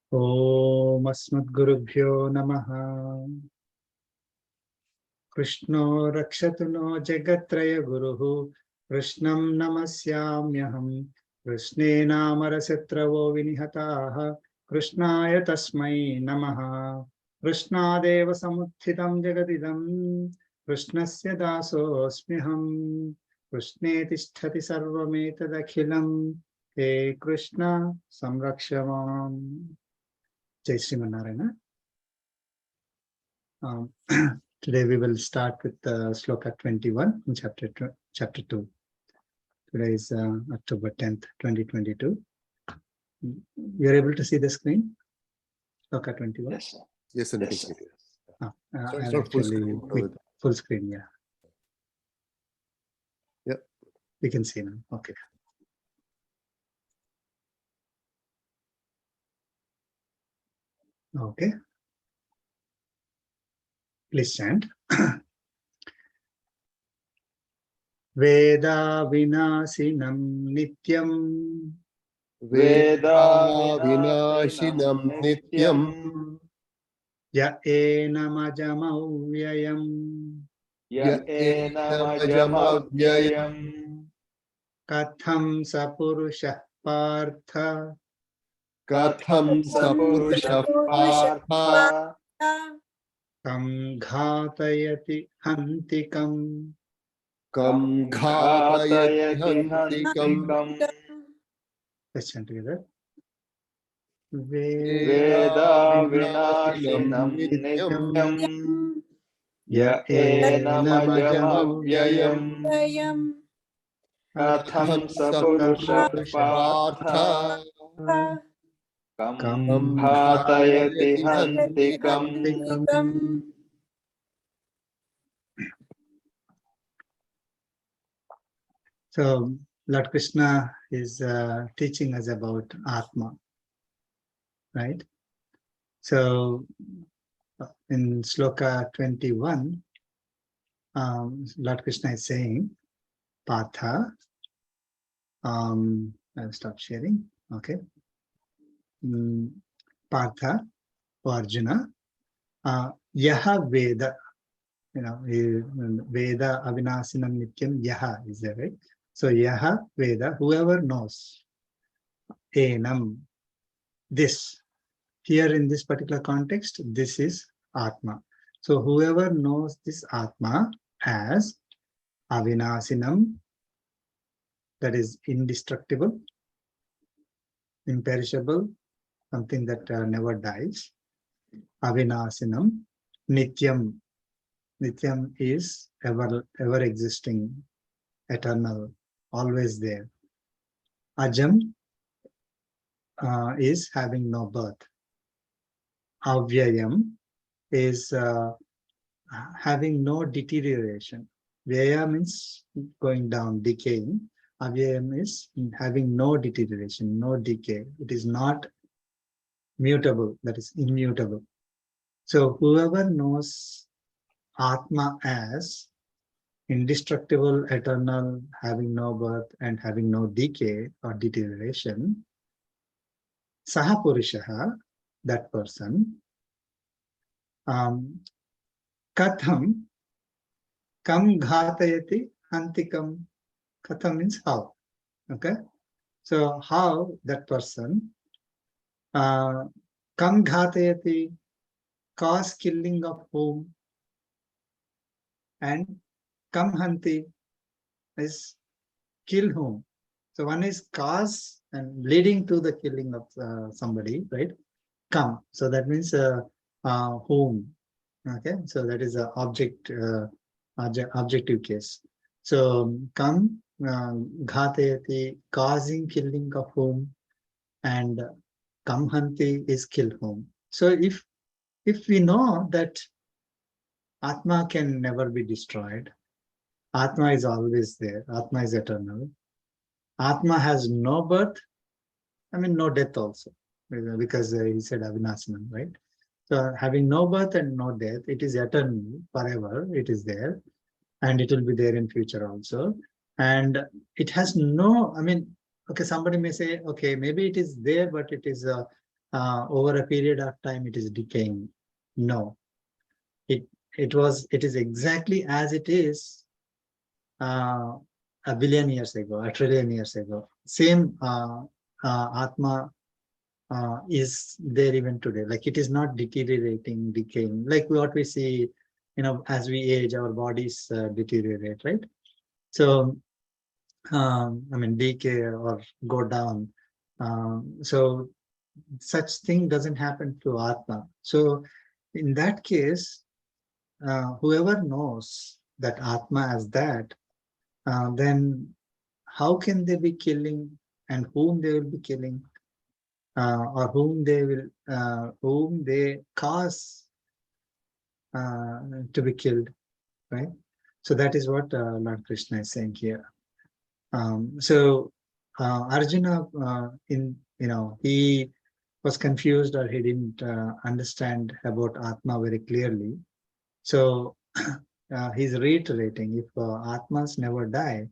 Om Asmadgurubhyo Namaha. Krishno Rakshatuno Jagatraya Guruhu. Krishnam Namasyamyaham. Krishne Namarasatravo Vinihataha. Krishnaya Tasmai Namaha. Krishnadeva Samuthitam Jagadidam. Krishnasya Dasosmiham. Krishne Tisthati Sarvametadakhilam. He Krishna Samrakshavam. Jai Sri Narayana. Today we will start with Sloka 21 in chapter 2. Today is October 10th, 2022. You're able to see the screen? Sloka 21? Yes, sir. Yes, sir. Yes, sir. It's not full screen. Full screen, yeah. Yep. We can see now. Okay. Okay. Please stand. Veda vinasinam nityam. Veda vinashinam nityam. Ya enamajamavyayam. Ya enamajamavyayam. Katham sapurusha partha. Katham sapurusha partha. Kam ghatayati hantikam. Kam ghatayati hantikam. Let's chant together. Veda vinashinam nityam. Ya enamajamavyayam. Katham sapurusha partha. Kam ghatayati hantikam. So Lord Krishna is teaching us about Atma, right? So in Sloka 21, Lord Krishna is saying, Partha, I'll stop sharing, okay. Partha, or Arjuna, Yaha Veda, Veda Avinasinam Nityam Yaha is there, right? So Yaha Veda, whoever knows, Enam, this. Here in this particular context, this is Atma. So whoever knows this Atma as Avinasinam, that is indestructible, imperishable, something that never dies. Avinasinam, Nityam. Nityam is ever existing, eternal, always there. Ajam is having no birth. Avyayam is having no deterioration. Vyaya means going down, decaying. Avyayam is having no deterioration, no decay. It is not mutable, that is immutable. So whoever knows Atma as indestructible, eternal, having no birth and having no decay or deterioration, Saha Purushaha, that person, Katham, Kam Ghatayati Hantikam. Katham means how. Okay. So how that person, Kam Ghatayati, cause killing of whom, and Kam Hanti is kill whom. So one is cause and leading to the killing of somebody, right? Kam. So that means whom. Okay. So that is an objective case. So Kam Ghatayati, causing killing of whom, and Kam Hanti is kill whom. So if we know that Atma can never be destroyed, Atma is always there, Atma is eternal, Atma has no birth, no death also, because he said Avinasanam, right? So having no birth and no death, it is eternal, forever, it is there, and it will be there in future also. And it has no, okay, somebody may say, okay, maybe it is there, but it is over a period of time it is decaying. No, it is exactly as it is a billion years ago, a trillion years ago. Same Atma is there even today. Like it is not deteriorating, decaying. Like what we see, as we age, our bodies deteriorate, right? So, I mean, decay or go down. So such thing doesn't happen to Atma. So in that case, whoever knows that Atma as that, then how can they be killing and whom they will be killing, or whom they cause to be killed, right? So that is what Lord Krishna is saying here. So Arjuna, he was confused, or he didn't understand about Atma very clearly. So he's reiterating, if Atmas never die,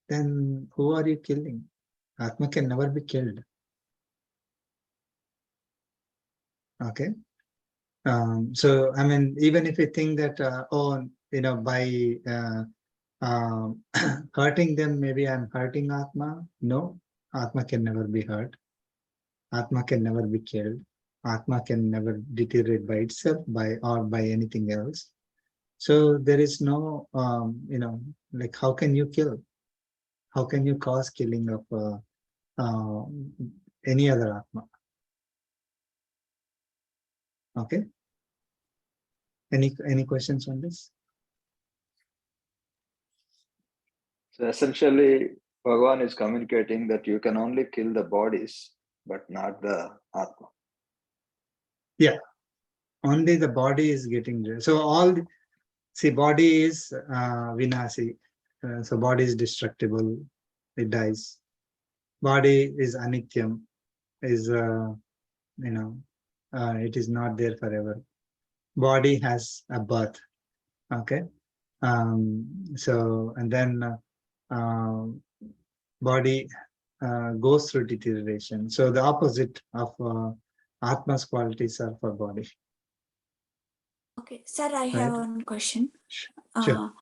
then who are you killing? Atma can never be killed. Okay. So, I mean, even if you think that, by hurting them, maybe I'm hurting Atma. No, Atma can never be hurt. Atma can never be killed. Atma can never deteriorate by itself, or by anything else. So there is no, like how can you kill? How can you cause killing of any other Atma? Okay. Any questions on this? So essentially, Bhagavan is communicating that you can only kill the bodies, but not the Atma. Yeah, only the body is getting there. So body is vinasi. So body is destructible, it dies. Body is anityam, is it is not there forever. Body has a birth. Okay. So, and then body goes through deterioration. So the opposite of Atma's qualities are for body. Okay, sir, I have one question. Sure.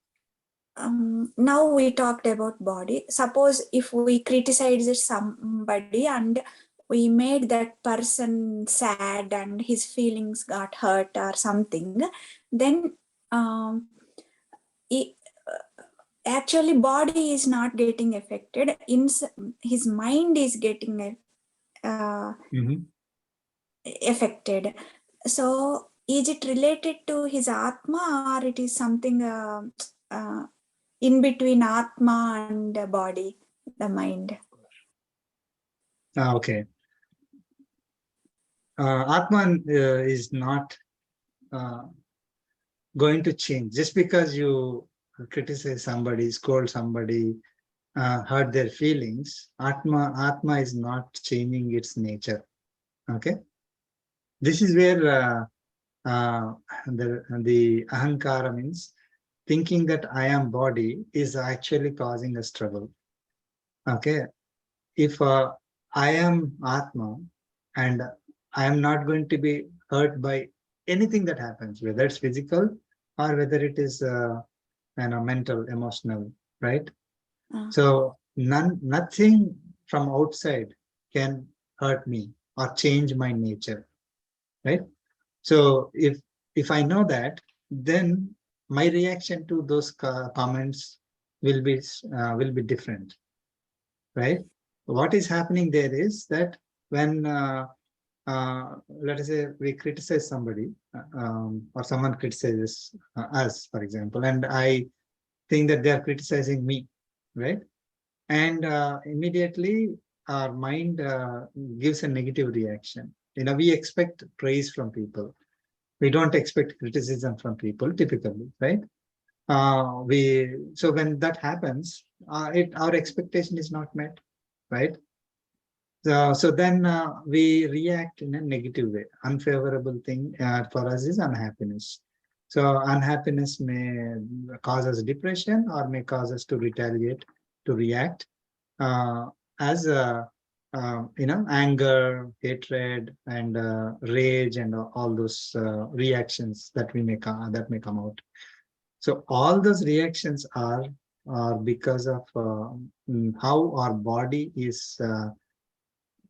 Now we talked about body. Suppose if we criticize somebody and we made that person sad and his feelings got hurt or something, then actually body is not getting affected. His mind is getting affected. So is it related to his Atma, or it is something in between Atma and the body, the mind? Okay. Atman is not going to change just because you criticize somebody, scold somebody, hurt their feelings. Atma is not changing its nature. Okay. This is where the ahankara means thinking that I am body is actually causing a struggle. Okay. If I am Atma and I am not going to be hurt by anything that happens, whether it's physical or whether it is mental, emotional, right? So nothing from outside can hurt me or change my nature, right? So if I know that, then my reaction to those comments will be different, right? What is happening there is that when let us say we criticize somebody, or someone criticizes us, for example, and I think that they are criticizing me, right? And immediately our mind gives a negative reaction. We expect praise from people. We don't expect criticism from people typically, right? So when that happens, our expectation is not met, right? So then we react in a negative way. Unfavorable thing for us is unhappiness. So unhappiness may cause us depression or may cause us to retaliate, to react as anger, hatred, and rage, and all those reactions that may come out. So all those reactions are because of how our body is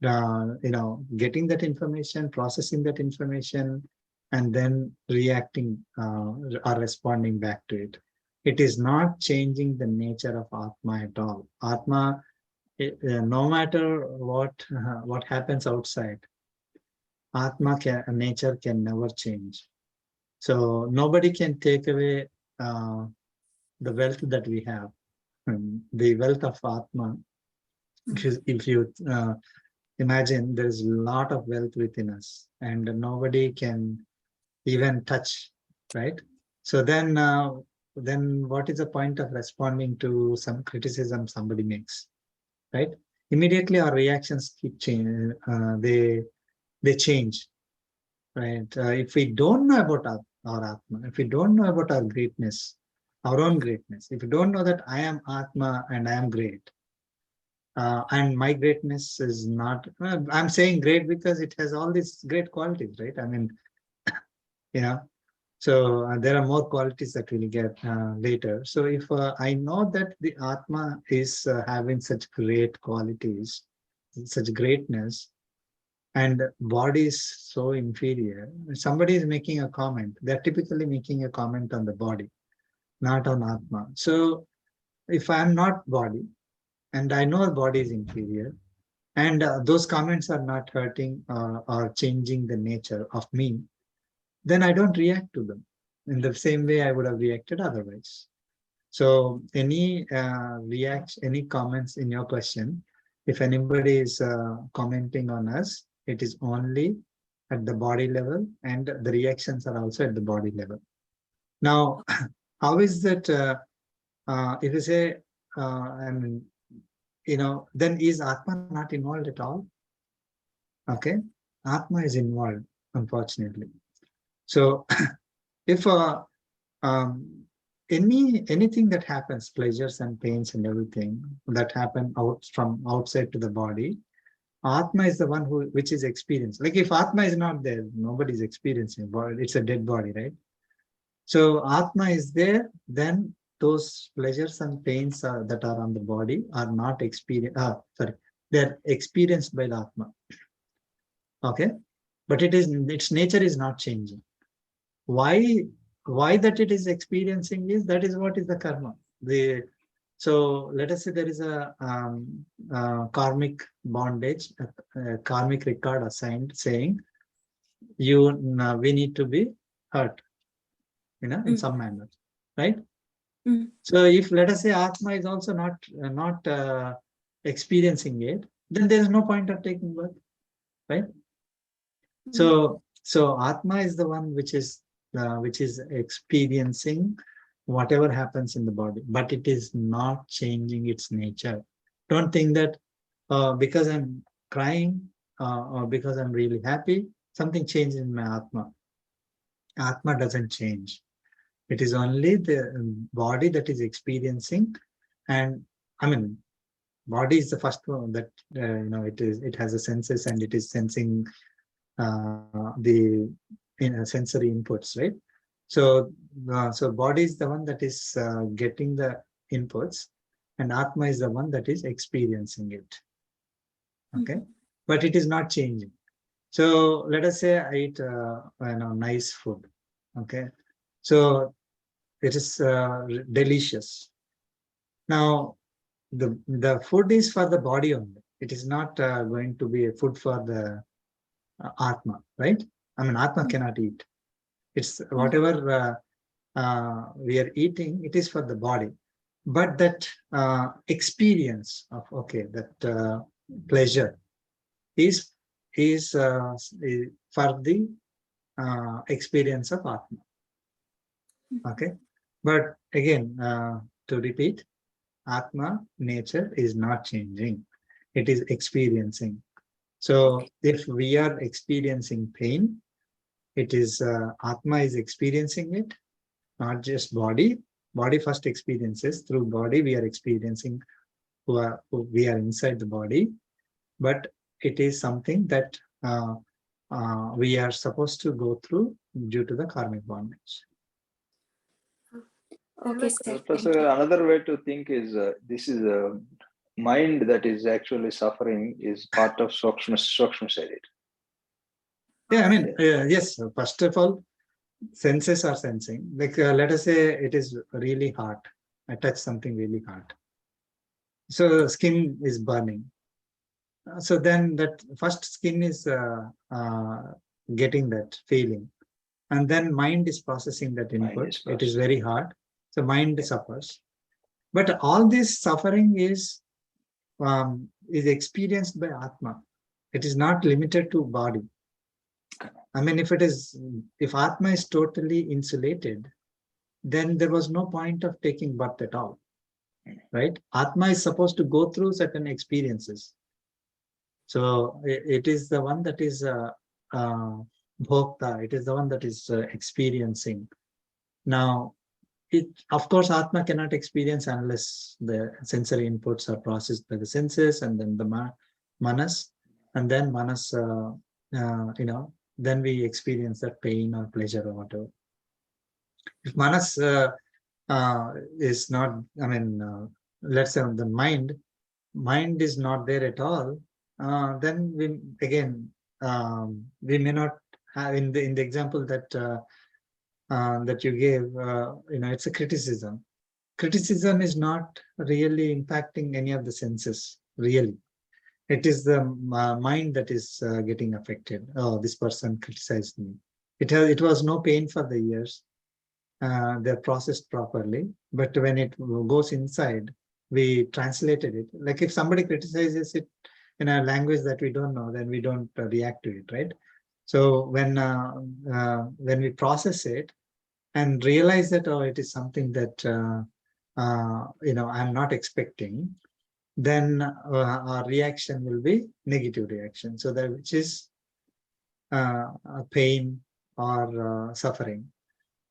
getting that information, processing that information, and then reacting or responding back to it. It is not changing the nature of Atma at all. Atma, no matter what happens outside, Atma nature can never change. So nobody can take away the wealth that we have, the wealth of Atma. If you imagine, there is a lot of wealth within us, and nobody can even touch, right? So then what is the point of responding to some criticism somebody makes, right? Immediately our reactions keep changing. They change, right? If we don't know about our Atma, if we don't know about our greatness, our own greatness, if you don't know that I am Atma and I am great, and my greatness is not, I'm saying great because it has all these great qualities, right? I mean, so there are more qualities that we'll get later. So if I know that the Atma is having such great qualities, such greatness, and body is so inferior, somebody is making a comment, they're typically making a comment on the body, not on Atma. So if I'm not body, and I know body is inferior, and those comments are not hurting or changing the nature of me, then I don't react to them in the same way I would have reacted otherwise. So any any comments in your question, if anybody is commenting on us, it is only at the body level, and the reactions are also at the body level. Now, how is that? If you say, then is Atma not involved at all? Okay, Atma is involved, unfortunately. So, if anything that happens, pleasures and pains and everything that happen from outside to the body, Atma is the one which is experienced. Like if Atma is not there, nobody is experiencing. It's a dead body, right? So Atma is there, then those pleasures and pains that are on the body are not experienced. They're experienced by the Atma. Okay, but its nature is not changing. Why that it is experiencing is, that is what is the karma. So let us say there is a karmic bondage, a karmic record assigned saying we need to be hurt, in some manner, right? So if let us say Atma is also not experiencing it, then there is no point of taking birth, right? So Atma is the one which is experiencing whatever happens in the body, but it is not changing its nature. Don't think that because I'm crying or because I'm really happy, something changes in my Atma. Atma doesn't change. It is only the body that is experiencing, and I mean, body is the first one that it has a senses and it is sensing the sensory inputs, right? So body is the one that is getting the inputs, and Atma is the one that is experiencing it. Okay, but it is not changing. So let us say I eat nice food. Okay, so it is delicious. Now the food is for the body only. It is not going to be a food for the Atma, right? I mean, Atma cannot eat. It's whatever we are eating, it is for the body. But that experience of, that pleasure is for the experience of Atma. Okay. But again, to repeat, Atma nature is not changing. It is experiencing. So if we are experiencing pain, it is Atma is experiencing it, not just body. Body first experiences. Through body we are experiencing, we are inside the body. but it is something that we are supposed to go through due to the karmic bondage. Okay, sir. Plus, Thank you. another way to think is this is a mind that is actually suffering is part of Sukshma Sharir. Yeah, I mean, yes, first of all, senses are sensing. Like, let us say it is really hot. I touch something really hot. So skin is burning. So then that first skin is getting that feeling. And then mind is processing that input. It is very hard. So mind suffers. But all this suffering is experienced by Atma. It is not limited to body. I mean, if Atma is totally insulated, then there was no point of taking birth at all, right? Atma is supposed to go through certain experiences. So it is the one that is bhokta. It is the one that is experiencing. Now, of course, Atma cannot experience unless the sensory inputs are processed by the senses and then the manas, and then manas, then we experience that pain or pleasure or whatever. If manas is not, I mean, let's say the mind is not there at all, then we again we may not have in the example that that you gave. It's a criticism. Criticism is not really impacting any of the senses. Really, it is the mind that is getting affected. Oh, this person criticized me. It was no pain for the ears. They're processed properly, but when it goes inside, we translated it. Like if somebody criticizes it in a language that we don't know, then we don't react to it, right? So when we process it and realize that, oh, it is something that I'm not expecting, then our reaction will be negative reaction. So that which is pain or suffering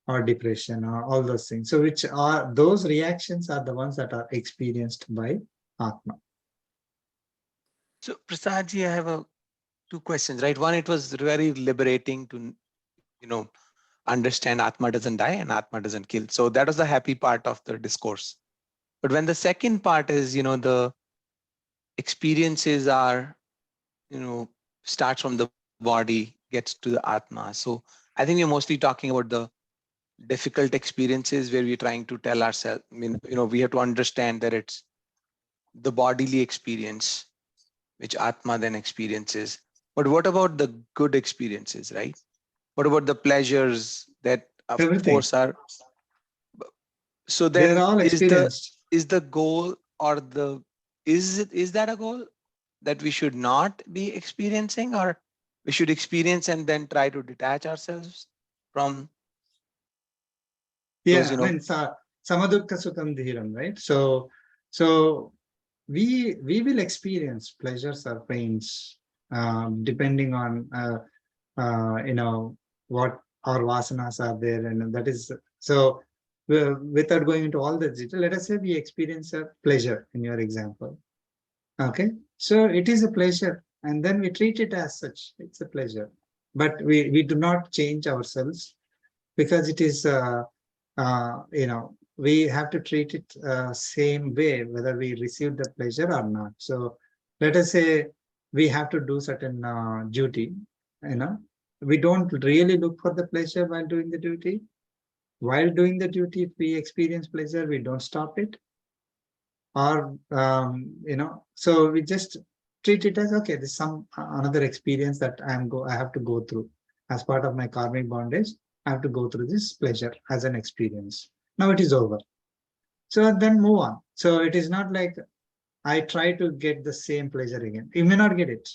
or depression or all those things. So which are those reactions are the ones that are experienced by Atma. So Prasadji, I have two questions, right? One, it was very liberating to, understand Atma doesn't die and Atma doesn't kill. So that was the happy part of the discourse. But when the second part is, the experiences are, starts from the body, gets to the Atma. So I think we're mostly talking about the difficult experiences where we're trying to tell ourselves, we have to understand that it's the bodily experience, which Atma then experiences. But what about the good experiences, right? What about the pleasures that of Everything. course are? So They're then all experienced. is the goal or is that a goal that we should not be experiencing, or we should experience and then try to detach ourselves from Yeah, those, I mean, samadukka sukham dhiram, right? So we will experience pleasures or pains depending on what our vasanas are there, and that is so. Without going into all the detail, let us say we experience a pleasure in your example. Okay, so it is a pleasure, and then we treat it as such. It's a pleasure, but we do not change ourselves because it is we have to treat it same way whether we receive the pleasure or not. So let us say we have to do certain duty. We don't really look for the pleasure while doing the duty. While doing the duty, if we experience pleasure, we don't stop it, or so we just treat it as, okay, this is some another experience that I have to go through as part of my karmic bondage. I have to go through this pleasure as an experience. Now it is over. So then move on. So it is not like I try to get the same pleasure again. You may not get it,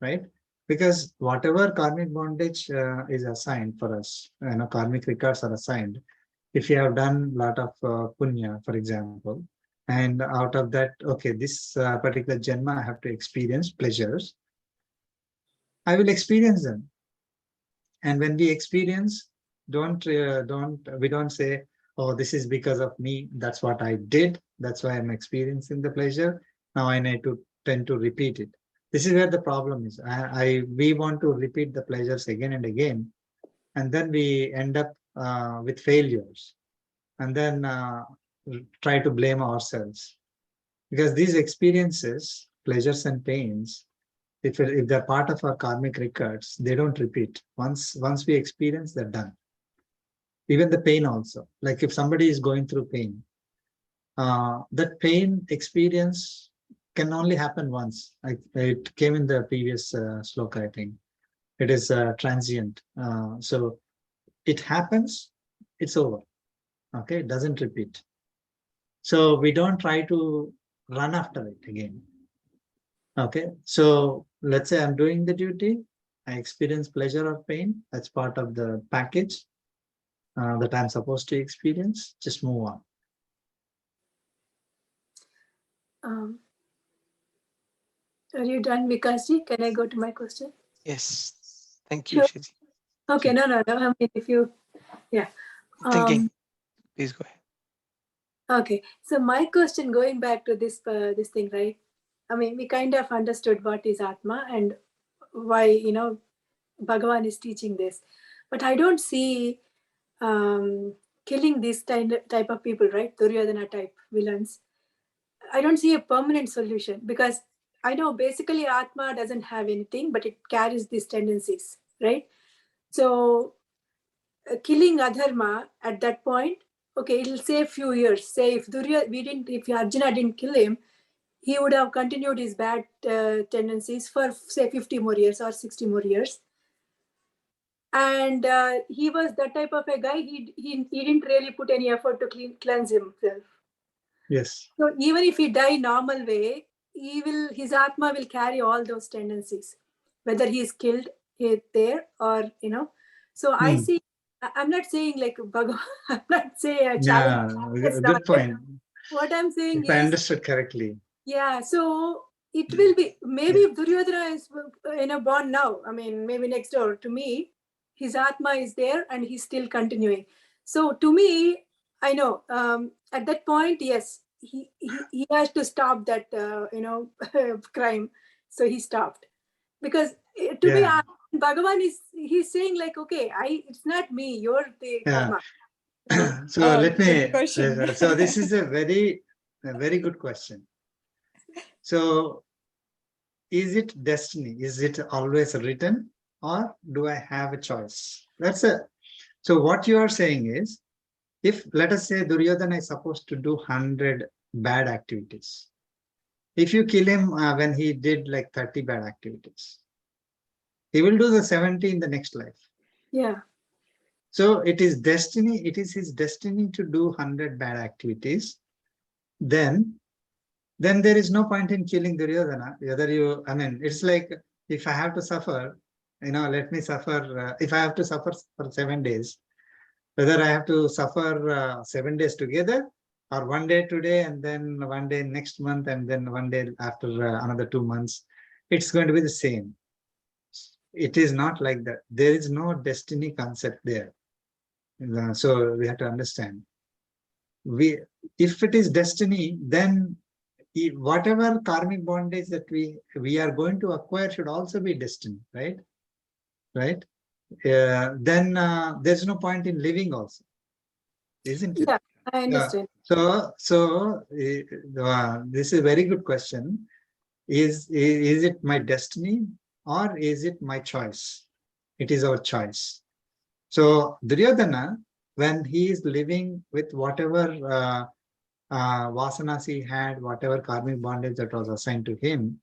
right? Because whatever karmic bondage is assigned for us, karmic records are assigned. If you have done a lot of punya, for example, and out of that, okay, this particular janma, I have to experience pleasures, I will experience them. And when we experience, we don't say, oh, this is because of me. That's what I did. That's why I'm experiencing the pleasure. Now I need to tend to repeat it. This is where the problem is. We want to repeat the pleasures again and again, and then we end up with failures, and then try to blame ourselves. Because these experiences, pleasures and pains, if they're part of our karmic records, they don't repeat. Once we experience, they're done. Even the pain also. Like if somebody is going through pain, that pain experience can only happen once. It came in the previous sloka, I think. It is transient. So it happens, it's over. Okay, it doesn't repeat. So we don't try to run after it again. Okay, so let's say I'm doing the duty, I experience pleasure or pain, that's part of the package that I'm supposed to experience, just move on. Are you done, Vikasji? Can I go to my question? Yes. Thank you, Sure. Shiji. Okay, no. I mean, if you, yeah. Thinking. Please go ahead. Okay, so my question, going back to this thing, right? I mean, we kind of understood what is Atma and why, Bhagavan is teaching this. But I don't see killing this type of people, right? Duryodhana type villains. I don't see a permanent solution, because I know basically Atma doesn't have anything, but it carries these tendencies, right? So killing Adharma at that point, okay, it'll say a few years. Say if Arjuna didn't kill him, he would have continued his bad tendencies for say 50 more years or 60 more years. And he was that type of a guy. He didn't really put any effort to cleanse himself. Yes. So even if he die normal way, his Atma will carry all those tendencies, whether he is killed there or, So I see, I'm not saying like Bhagavan, I'm not saying a challenge. Yeah, good point. What I'm saying If I is, understood correctly. yeah, so it will be, maybe if Duryodhana is born now, I mean, maybe next door to me, his Atma is there and he's still continuing. So to me, I know at that point, yes, he has to stop that, crime. So he stopped. Because to me, Bhagavan he's saying like, okay, it's not me, you're the karma. So let me, question. so this is a very good question. So is it destiny? Is it always written, or do I have a choice? So what you are saying is, if let us say Duryodhana is supposed to do 100 bad activities. If you kill him when he did like 30 bad activities, he will do the 70 in the next life. Yeah. So it is destiny. It is his destiny to do 100 bad activities. Then there is no point in killing Duryodhana. It's like, if I have to suffer, let me suffer. If I have to suffer for 7 days, whether I have to suffer 7 days together, or 1 day today and then 1 day next month and then 1 day after another 2 months, it's going to be the same. It is not like that. There is no destiny concept there. So we have to understand. If it is destiny, then whatever karmic bondage that we are going to acquire should also be destiny, right? Right? Then there's no point in living also, isn't it? Yeah, I understand. So this is a very good question. Is it my destiny or is it my choice? It is our choice. So Duryodhana, when he is living with whatever vasanas he had, whatever karmic bondage that was assigned to him,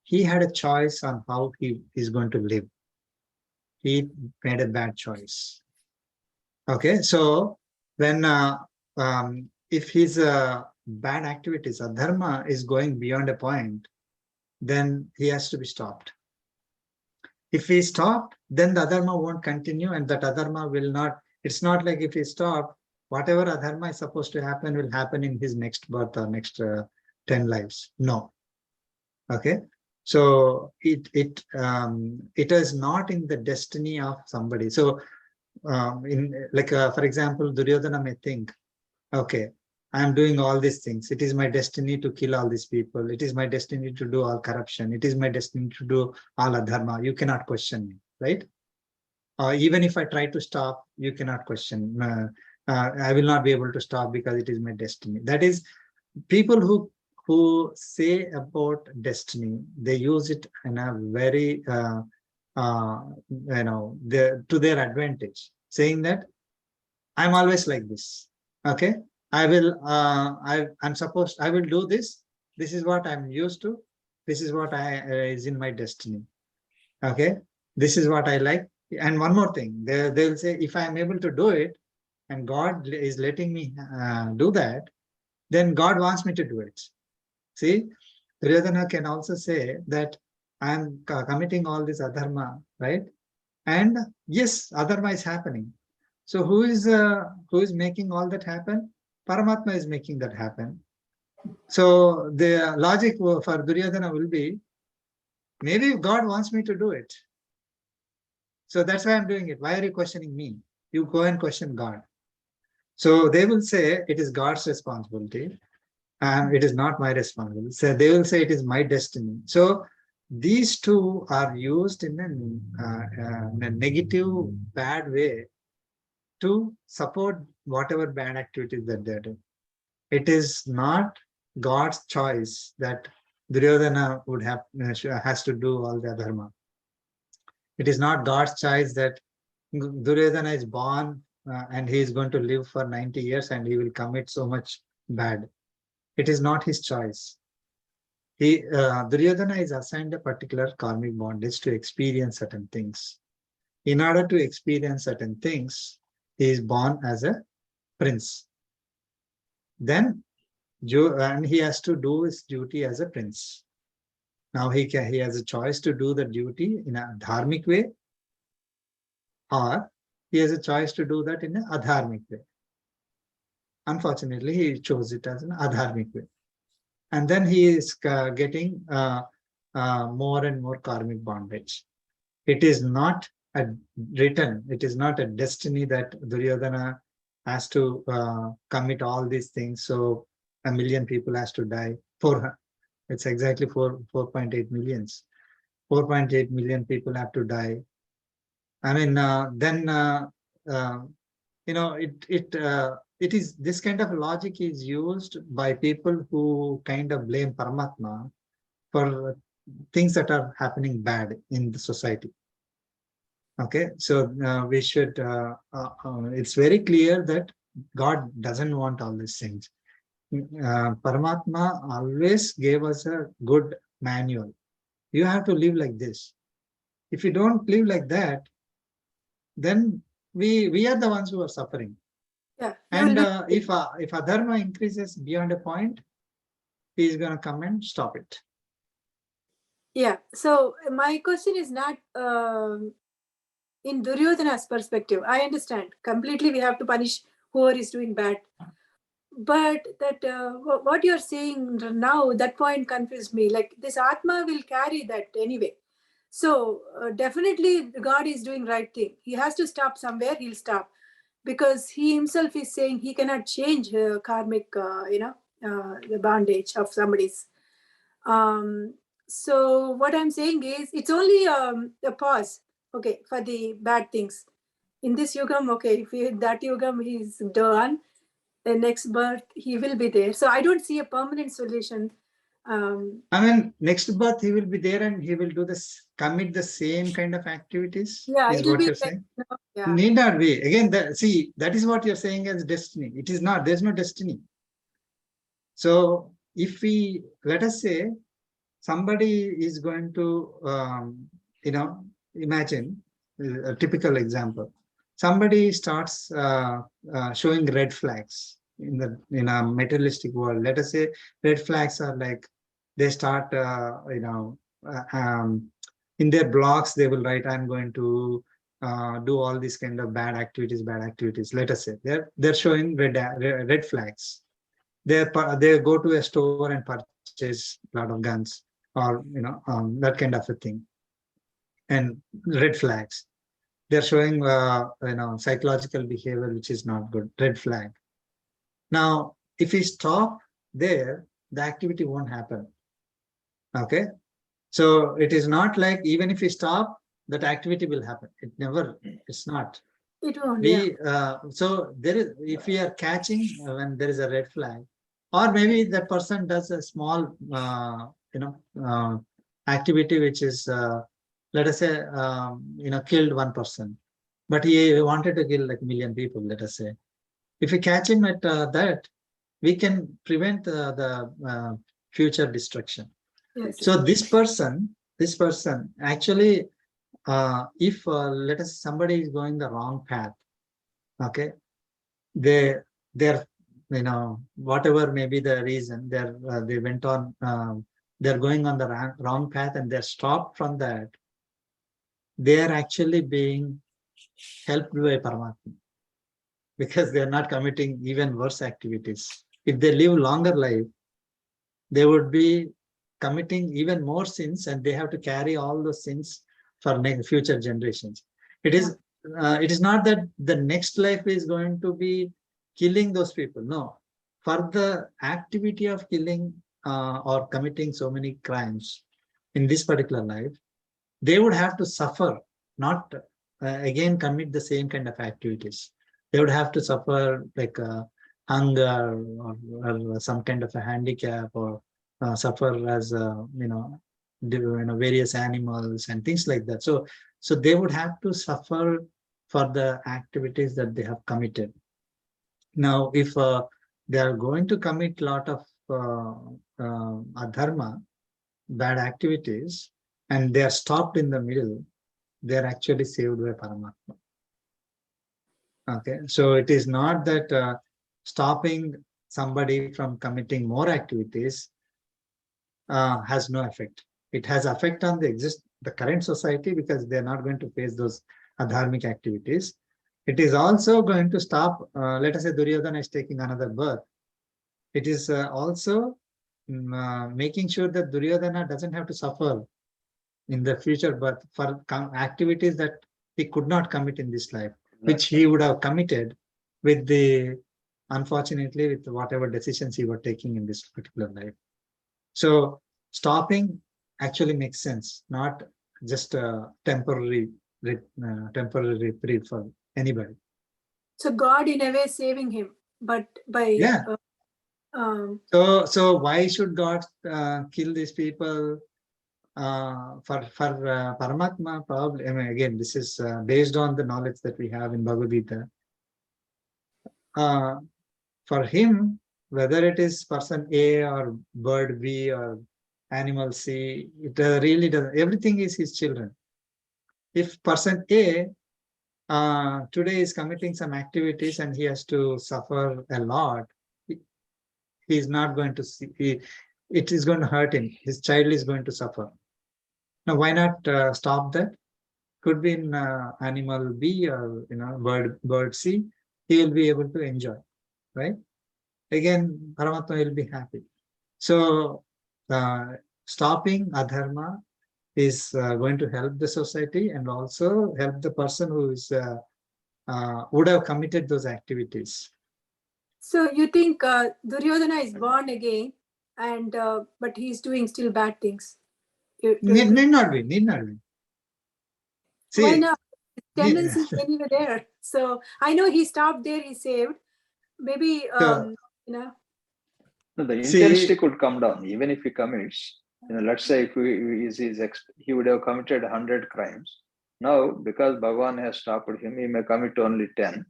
he had a choice on how he is going to live. He made a bad choice. Okay, so when if his bad activities, adharma, is going beyond a point, then he has to be stopped. If he stopped, then the adharma won't continue, and that adharma will not. It's not like if he stopped, whatever adharma is supposed to happen will happen in his next birth or next 10 lives. No. Okay. So it is not in the destiny of somebody. So for example, Duryodhana may think, okay, I am doing all these things. It is my destiny to kill all these people. It is my destiny to do all corruption. It is my destiny to do all adharma. You cannot question me, right? Even if I try to stop, you cannot question. I will not be able to stop because it is my destiny. That is, people who say about destiny, they use it in a very to their advantage, saying that I'm always like this. Okay, I will do this. This is what I'm used to. This is what is in my destiny. Okay, this is what I like. And one more thing, they'll say, if I'm able to do it, and God is letting me do that, then God wants me to do it. See, Duryodhana can also say that I'm committing all this adharma, right? And yes, adharma is happening. So who is making all that happen? Paramatma is making that happen. So the logic for Duryodhana will be, maybe God wants me to do it. So that's why I'm doing it. Why are you questioning me? You go and question God. So they will say it is God's responsibility, and it is not my responsibility. So they will say it is my destiny. So these two are used in a negative, bad way to support whatever bad activities that they're doing. It is not God's choice that Duryodhana would have has to do all the dharma. It is not God's choice that Duryodhana is born and he is going to live for 90 years and he will commit so much bad. It is not his choice. Duryodhana is assigned a particular karmic bondage to experience certain things. In order to experience certain things, he is born as a prince. Then and he has to do his duty as a prince. Now he has a choice to do the duty in a dharmic way, or he has a choice to do that in an adharmic way. Unfortunately, he chose it as an adharmic way. And then he is getting more and more karmic bondage. It is not it is not a destiny that Duryodhana has to commit all these things. So 1 million people has to die. It's exactly 4.8 millions. 4.8 million people have to die. I mean, it is this kind of logic is used by people who kind of blame Paramatma for things that are happening bad in the society. Okay, so we should, it's very clear that God doesn't want all these things. Paramatma always gave us a good manual. You have to live like this. If you don't live like that, then we are the ones who are suffering. Yeah. And if adharma increases beyond a point, he is going to come and stop it. Yeah. So my question is not in Duryodhana's perspective. I understand completely. We have to punish whoever is doing bad. But that what you're saying now, that point confused me. Like this Atma will carry that anyway. So definitely God is doing right thing. He has to stop somewhere. He'll stop because he himself is saying he cannot change karmic, the bondage of somebody's. So what I'm saying is it's only a pause, okay, for the bad things. In this yugam, okay, if that yugam he's done, the next birth he will be there. So I don't see a permanent solution. I mean, next birth he will be there and he will do this, commit the same kind of activities. Yeah, is it will what be you're like, saying. yeah. Need not be. Again, see, that is what you're saying as destiny. It is not. There's no destiny. So if we, let us say, somebody is going to, imagine a typical example. Somebody starts showing red flags in a materialistic world. Let us say red flags are like they start, in their blogs they will write, "I'm going to do all these kind of bad activities." Let us say they're showing red flags. They go to a store and purchase a lot of guns or that kind of a thing, and red flags. They're showing psychological behavior which is not good. Red flag. Now if we stop there, the activity won't happen. Okay. So it is not like even if we stop, that activity will happen. It never, it's not. It won't, yeah. So there is, if we are catching when there is a red flag, or maybe that person does a small, activity which is, let us say, killed one person, but he wanted to kill like 1 million people, let us say. If we catch him at that, we can prevent the future destruction. Yes. So this person actually, if let us somebody is going the wrong path, okay, they're whatever may be the reason, they went on, they're going on the wrong path and they're stopped from that, they are actually being helped by Paramatma, because they're not committing even worse activities. If they live longer life, they would be committing even more sins, and they have to carry all those sins for future generations. It is not that the next life is going to be killing those people. No, for the activity of killing or committing so many crimes in this particular life, they would have to suffer, not again commit the same kind of activities. They would have to suffer like hunger or some kind of a handicap, or suffer as various animals and things like that. So they would have to suffer for the activities that they have committed. Now, if they are going to commit a lot of adharma, bad activities, and they are stopped in the middle, they are actually saved by Paramatma. Okay, so it is not that stopping somebody from committing more activities has no effect. It has effect on the current society, because they are not going to face those adharmic activities. It is also going to stop, let us say Duryodhana is taking another birth. It is also making sure that Duryodhana doesn't have to suffer in the future birth for activities that he could not commit in this life, which he would have committed with unfortunately, with whatever decisions he was taking in this particular life. So stopping actually makes sense, not just a temporary reprieve for anybody. So God in a way saving him, but by So why should God kill these people? For Paramatma, probably. I mean, again, this is based on the knowledge that we have in Bhagavad Gita. For him, whether it is person A or bird B or animal C, it really doesn't. Everything is his children. If person A today is committing some activities and he has to suffer a lot, he is not going to see. It is going to hurt him. His child is going to suffer. Now, why not stop that? Could be in animal B or bird C. He will be able to enjoy, right? Again, Paramatma will be happy. So stopping adharma is going to help the society, and also help the person who is would have committed those activities. So you think Duryodhana is born again, and but he's doing still bad things? Need not be. See, why not? Tendency is anyway there. So I know he stopped there. He saved. Maybe No, the intensity could come down even if he commits. Let's say if he would have committed 100 crimes. Now, because Bhagavan has stopped him, he may commit only 10.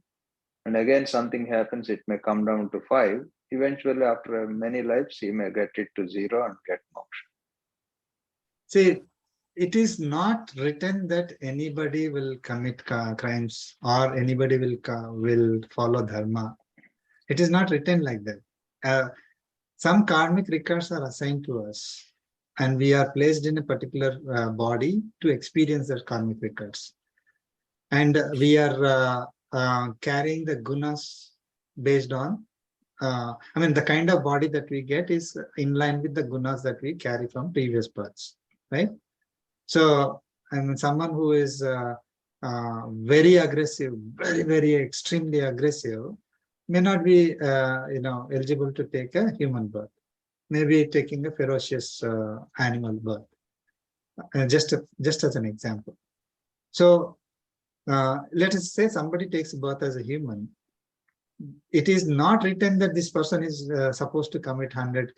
And again, something happens, it may come down to 5. Eventually, after many lives, he may get it to 0 and get moksha. See, it is not written that anybody will commit crimes or anybody will follow dharma. It is not written like that. Some karmic records are assigned to us, and we are placed in a particular body to experience their karmic records. And we are carrying the gunas based on, the kind of body that we get is in line with the gunas that we carry from previous births, right? So, someone who is very aggressive, very, very extremely aggressive, may not be eligible to take a human birth, maybe taking a ferocious animal birth, just as an example. So let us say somebody takes birth as a human. It is not written that this person is supposed to commit 100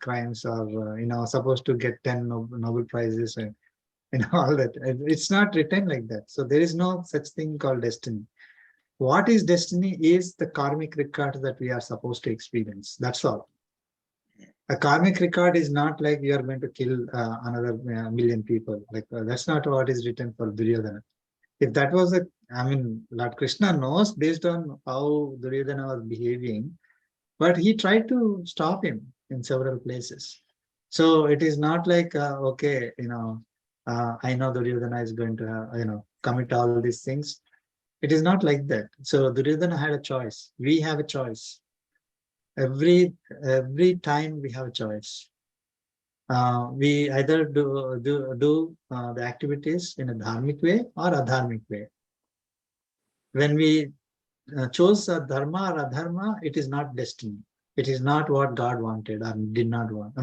crimes, or supposed to get 10 Nobel prizes and all that. It's not written like that. So there is no such thing called destiny. What is destiny is the karmic record that we are supposed to experience. That's all. A karmic record is not like you are going to kill another million people. Like that's not what is written for Duryodhana. If that was Lord Krishna knows based on how Duryodhana was behaving, but he tried to stop him in several places. So it is not like, okay, I know Duryodhana is going to, commit all these things. It is not like that. So Duryodhana had a choice. We have a choice. Every time we have a choice. We either do the activities in a dharmic way or adharmic way. When we chose a dharma or adharma, it is not destiny. It is not what God wanted or did not want.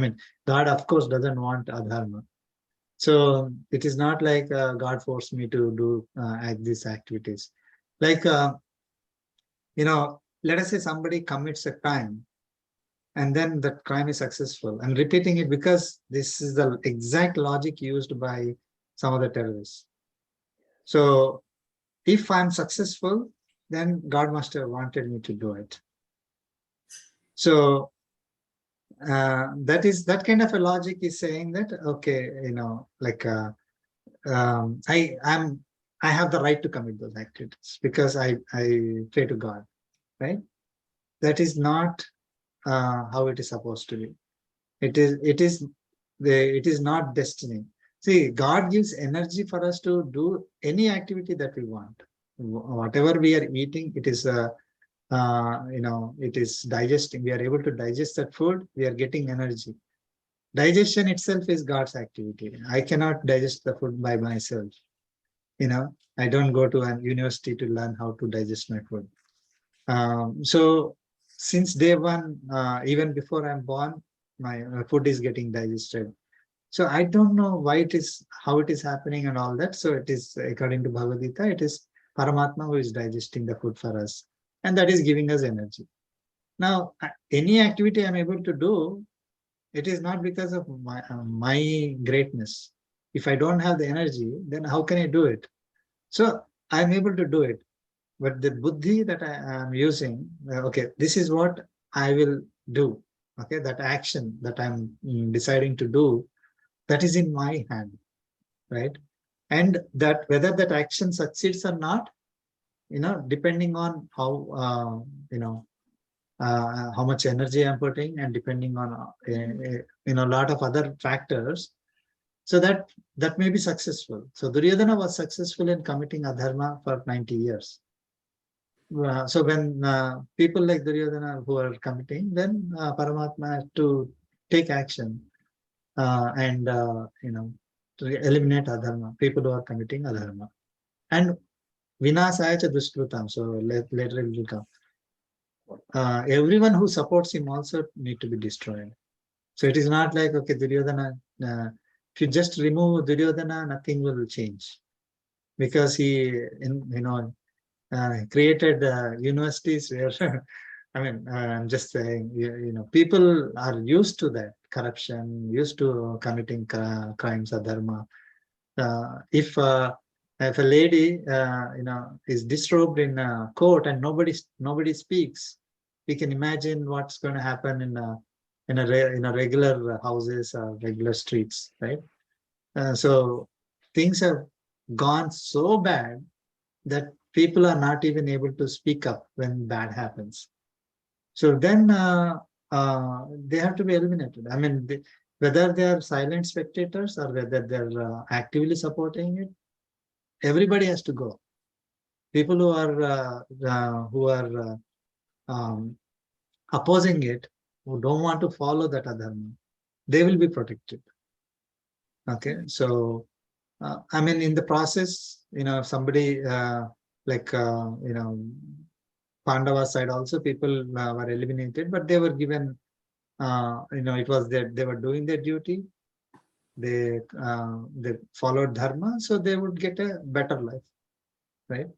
God, of course, doesn't want adharma. So it is not like God forced me to do these activities. Like, let us say somebody commits a crime and then that crime is successful. I'm repeating it because this is the exact logic used by some of the terrorists. So if I'm successful, then God must have wanted me to do it. So that kind of a logic is saying that, okay, I have the right to commit those activities because I pray to God, right? That is not how it is supposed to be. It is not destiny. See, God gives energy for us to do any activity that we want. Whatever we are eating, it is it is digesting. We are able to digest that food. We are getting energy. Digestion itself is God's activity. I cannot digest the food by myself. I don't go to an university to learn how to digest my food. So since day one, even before I'm born, my food is getting digested. So I don't know how it is happening and all that. So it is, according to Bhagavad Gita, it is Paramatma who is digesting the food for us. And that is giving us energy. Now, any activity I'm able to do, it is not because of my greatness. If I don't have the energy, then how can I do it? So I'm able to do it. But the buddhi that I am using, okay, this is what I will do. Okay, that action that I'm deciding to do, that is in my hand, right? And that whether that action succeeds or not, depending on how, how much energy I'm putting and depending on, a lot of other factors, so that may be successful. So Duryodhana was successful in committing adharma for 90 years. So when people like Duryodhana who are committing, then Paramatma has to take action and to eliminate adharma, people who are committing adharma. And vinasaya cha duskrutam, so later it will come. Everyone who supports him also need to be destroyed. So it is not like, okay, Duryodhana, if you just remove Duryodhana, nothing will change. Because he, created universities where, I'm just saying, people are used to that corruption, used to committing crimes, adharma. If a lady, is disrobed in a court and nobody speaks, we can imagine what's going to happen in a regular houses or regular streets, right? So things have gone so bad that people are not even able to speak up when bad happens. So then they have to be eliminated. Whether they are silent spectators or whether they're actively supporting it, everybody has to go. People who are opposing it, who don't want to follow that adharma, they will be protected. Okay, so in the process, somebody Pandava side also people were eliminated, but they were given, it was that they were doing their duty. They followed dharma, so they would get a better life, right?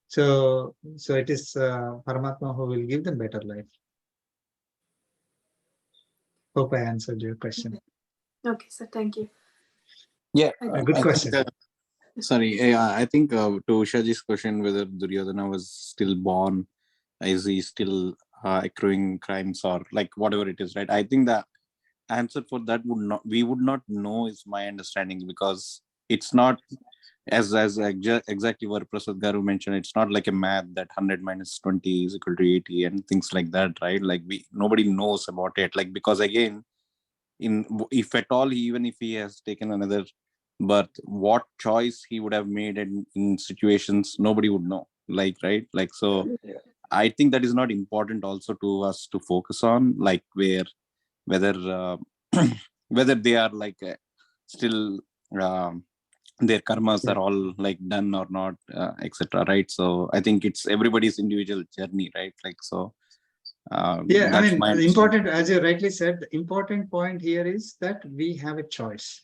So it is Paramatma who will give them better life. Hope I answered your question. Okay, sir. Thank you. Yeah, A good I question. think, I think to Ushaji's question whether Duryodhana was still born, is he still accruing crimes or like whatever it is, right? I think the answer for that we would not know, is my understanding, because it's not exactly what Prasad Garu mentioned. It's not like a math that 100 minus 20 is equal to 80 and things like that, right? Like nobody knows about it, like, because again, if at all, even if he has taken another birth, what choice he would have made in situations nobody would know, like, right? Like, so Yeah. I think that is not important also to us to focus on, like whether whether they are like still their karmas are all like done or not, etc., right? So I think it's everybody's individual journey, right? Like, so Yeah, I that's mean, my important, as you rightly said, the important point here is that we have a choice.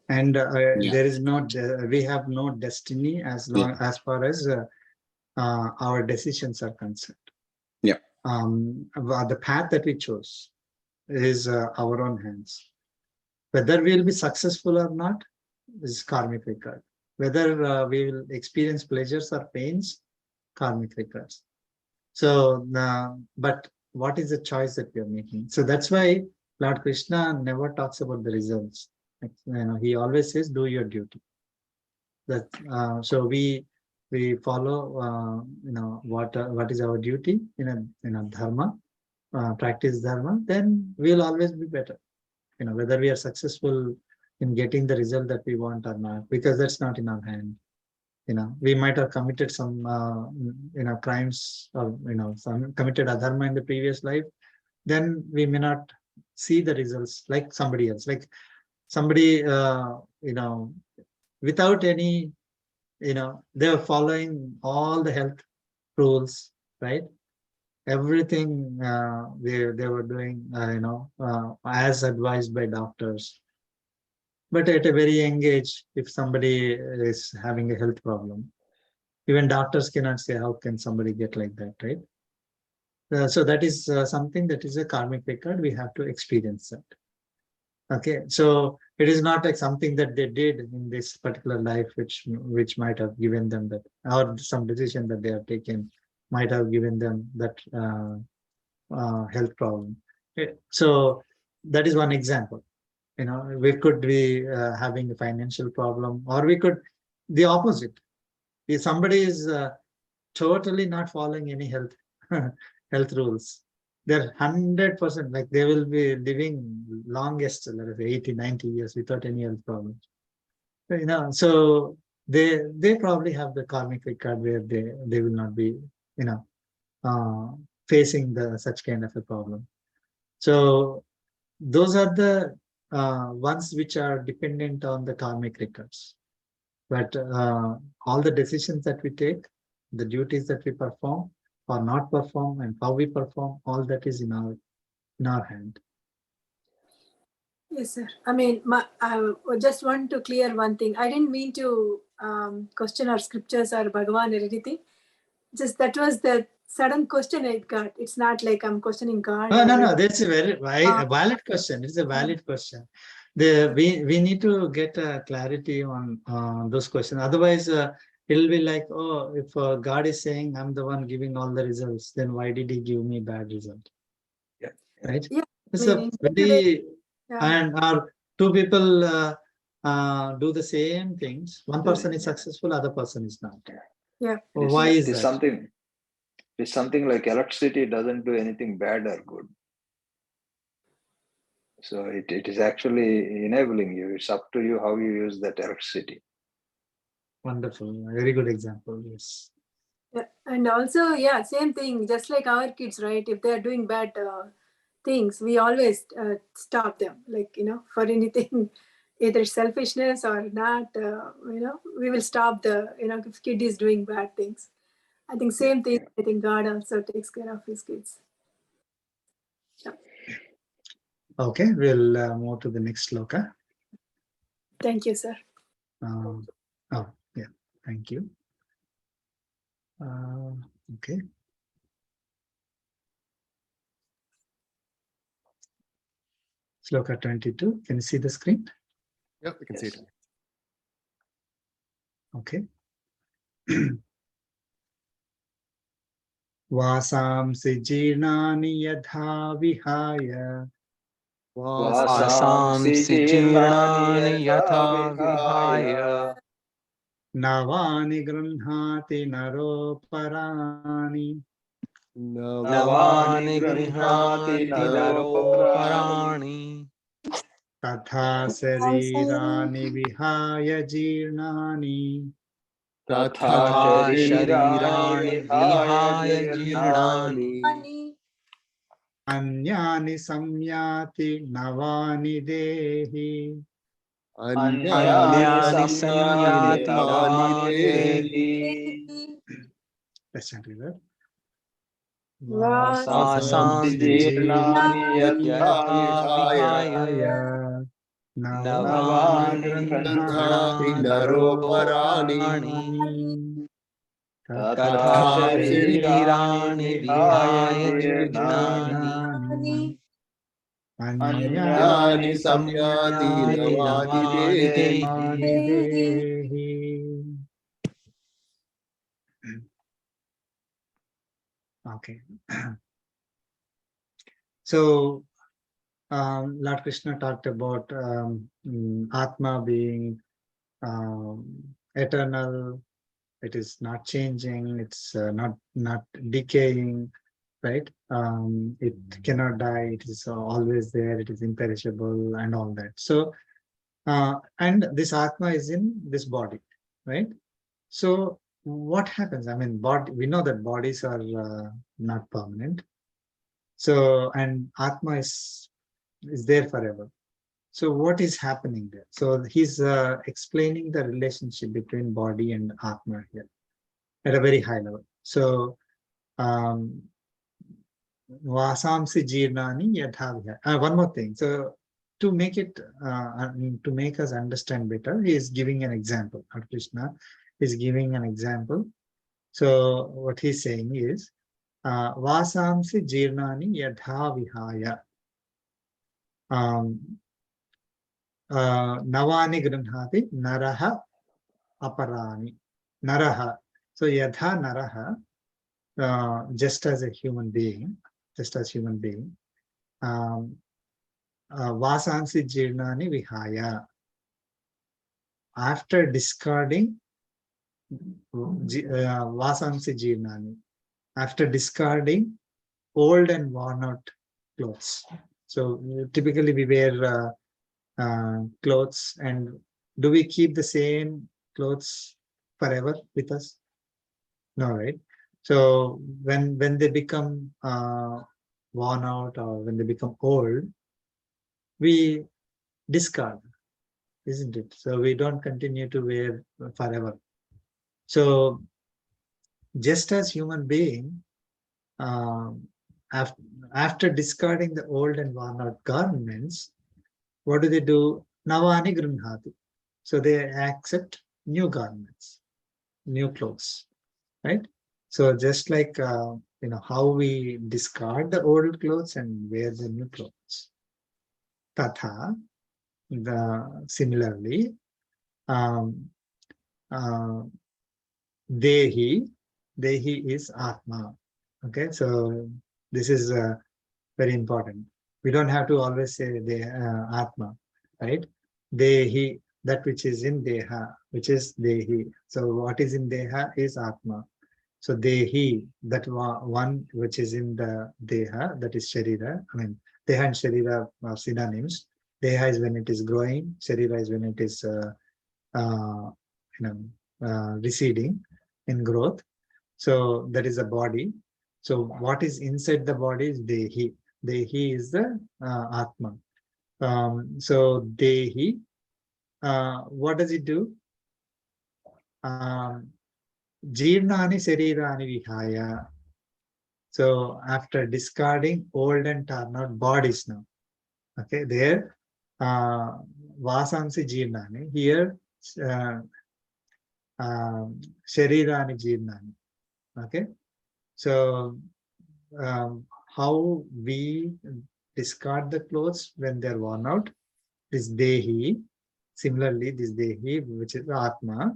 And there is we have no destiny as far as our decisions are concerned. Yeah. The path that we chose is our own hands. Whether we'll be successful or not is karmic record. Whether we will experience pleasures or pains, karmic records. So, but what is the choice that we are making? So that's why Lord Krishna never talks about the results. He always says, "Do your duty." That so we follow, what is our duty in a dharma, practice dharma. Then we'll always be better. Whether we are successful in getting the result that we want or not, because that's not in our hand. We might have committed some crimes, or some committed adharma in the previous life. Then we may not see the results like somebody else, like somebody without any, they're following all the health rules, right? Everything they were doing, as advised by doctors. But at a very young age, if somebody is having a health problem, even doctors cannot say, how can somebody get like that, right? So that is something that is a karmic record. We have to experience that. Okay, so it is not like something that they did in this particular life, which might have given them that, or some decision that they have taken might have given them that health problem. Okay. So that is one example. We could be having a financial problem, or we could the opposite. If somebody is totally not following any health health rules, they're 100%, like they will be living longest, let us say 80, 90 years without any health problems. So they probably have the karmic record where they will not be, facing such kind of a problem. So those are the ones which are dependent on the karmic records. But all the decisions that we take, the duties that we perform or not perform, and how we perform, all that is in our hand. Yes, sir. I mean, I just want to clear one thing. I didn't mean to question our scriptures or Bhagavan or anything. Just that was the sudden question I got. It's not like I'm questioning God. No, that's a very valid question. It's a valid question. We need to get clarity on those questions. Otherwise, it'll be like, oh, if God is saying I'm the one giving all the results, then why did He give me bad result? Yeah. Right. Yeah. It's a very and our two people do the same things. One person is successful, other person is not. Yeah. Why is that? It's something like electricity doesn't do anything bad or good. So it is actually enabling you. It's up to you how you use that electricity. Wonderful. Very good example. Yes. Yeah. And also, same thing. Just like our kids, right? If they're doing bad things, we always stop them. Like, for anything, either selfishness or not, we will stop if kid is doing bad things. I think same thing. I think God also takes care of his kids. Okay, we'll move to the next sloka. Thank you, sir. Oh, yeah, thank you. Okay. Sloka 22. Can you see the screen? Yeah, we can see it. Okay. Vasamsi jirnani yadha vihaya Vasamsi jirnani yatha vihaya navani grunhati naro parani navani grihnati naro parani tatha sarirani vihaya jirnani tatha sharirani vihaya jirnani anyani samyati navani dehi. anyani samyati navani dehi Let's chant together. Vasamsi jirnani yatha vihaya navani grihnati naro parani tatha sharirani vihaya jirnani anyani samyati navani dehi. Okay. So Lord Krishna talked about Atma being eternal. It is not changing. It's not decaying, right? It cannot die. It is always there. It is imperishable and all that. So, and this Atma is in this body, right? So, what happens? I mean, we know that bodies are not permanent. So, and Atma is there forever. So what is happening there? So he's explaining the relationship between body and Atma here at a very high level. So vasamsi jirnani yadhavya. One more thing. So to make it to make us understand better, he is giving an example. Krishna is giving an example. So what he's saying is vasamsi jirnani yadhavihaya. Navani granhati naraha aparani. Naraha. So yadha naraha, just as human being, vasansi jirnani vihaya. After discarding vasansi jirnani, after discarding old and worn out clothes. So typically we wear clothes, and do we keep the same clothes forever with us? No, right? So when they become worn out or when they become old, we discard, isn't it? So we don't continue to wear forever. So just as human being, after discarding the old and worn out garments, what do? Navani grunhati. So they accept new garments, new clothes, right? So just like how we discard the old clothes and wear the new clothes. Tatha, similarly, Dehi is Atma. Okay, so this is very important. We don't have to always say the Atma, right? Dehi, that which is in Deha, which is Dehi. So what is in Deha is Atma. So Dehi, that one which is in the Deha, that is Sharira. I mean, Deha and Sharira are synonyms. Deha is when it is growing. Sharira is when it is receding in growth. So that is a body. So what is inside the body is Dehi. Dehi is the Atma. So Dehi, what does it do? Jeernani Sarirani Vihaya. So after discarding old and torn out bodies now. Okay, there Vasansi Jeernani. Here Sharirani Jeernani. Okay. So how we discard the clothes when they're worn out, this Dehi, similarly this Dehi, which is Atma,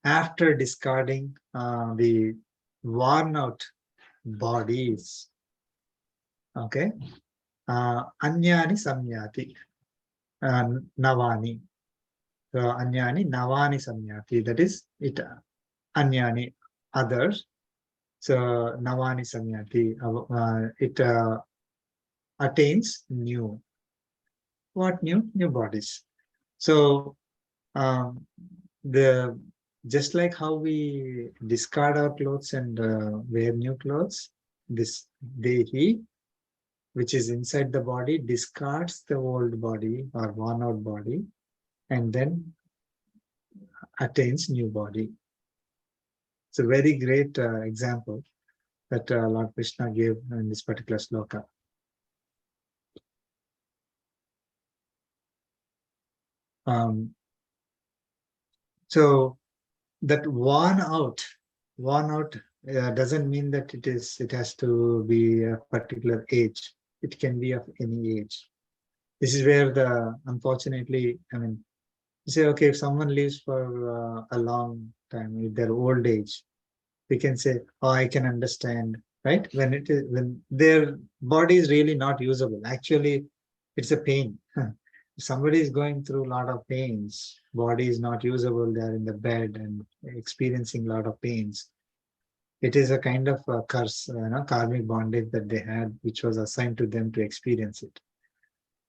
after discarding the worn out bodies, okay, Anyani Samyati, Navani. So Anyani Navani Samyati, that is it, Anyani, others. So Navani Samyati, it attains new. What new? New bodies. So the just like how we discard our clothes and wear new clothes, this Dehi, which is inside the body, discards the old body or worn out body and then attains new body. It's a very great example that Lord Krishna gave in this particular sloka. So that worn out doesn't mean that it has to be a particular age. It can be of any age. This is where unfortunately, I mean, you say, okay, if someone lives for a long time, with their old age, we can say, oh, I can understand, right? When their body is really not usable. Actually, it's a pain. If somebody is going through a lot of pains, body is not usable, they're in the bed and experiencing a lot of pains. It is a kind of a curse, karmic bondage that they had, which was assigned to them to experience it.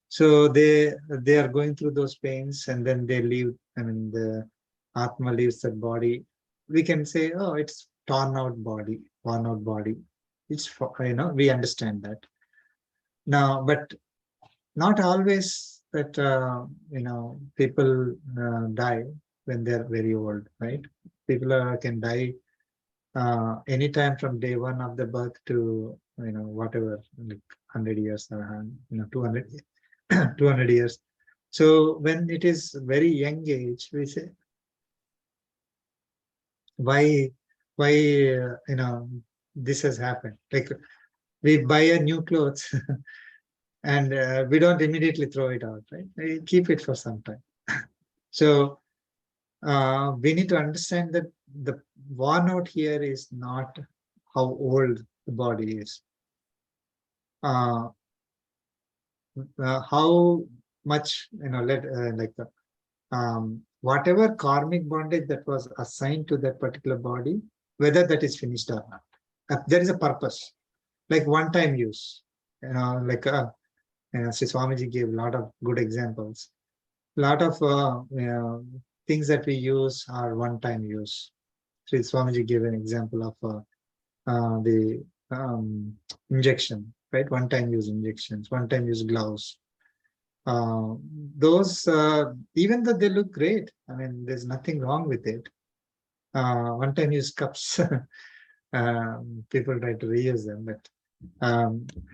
So they are going through those pains and then they leave, I mean, the Atma leaves that body. We can say, oh, it's torn out body, worn out body. It's, we understand that. Now, but not always that, people die when they're very old, right? People can die anytime from day one of the birth to, whatever, like 100 years, 200, 200 years. So when it is very young age, we say, why, this has happened. Like we buy a new clothes and we don't immediately throw it out, right? We keep it for some time. So we need to understand that the worn out here is not how old the body is. How much, whatever karmic bondage that was assigned to that particular body, whether that is finished or not. There is a purpose, like one-time use. Sri Swamiji gave a lot of good examples. A lot of things that we use are one-time use. Sri Swamiji gave an example of the injection, right? One-time use injections, one-time use gloves. Those, even though they look great, I mean, there's nothing wrong with it. One-time use cups, people try to reuse them, but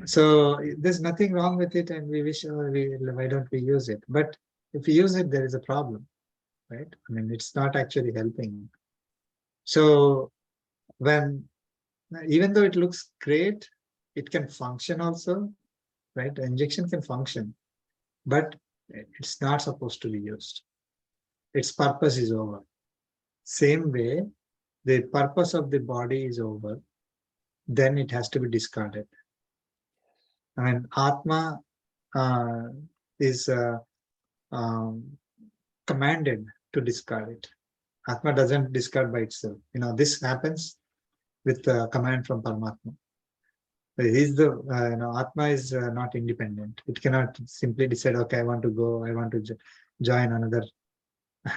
so there's nothing wrong with it, and we wish, why don't we use it? But if we use it, there is a problem, right? I mean, it's not actually helping. So even though it looks great, it can function also, right? The injection can function, but it's not supposed to be used. Its purpose is over. Same way, the purpose of the body is over, then it has to be discarded. I mean, Atma is commanded to discard it. Atma doesn't discard by itself. This happens with the command from Paramatma. He's the, Atma is not independent. It cannot simply decide, okay, I want to go, I want to join another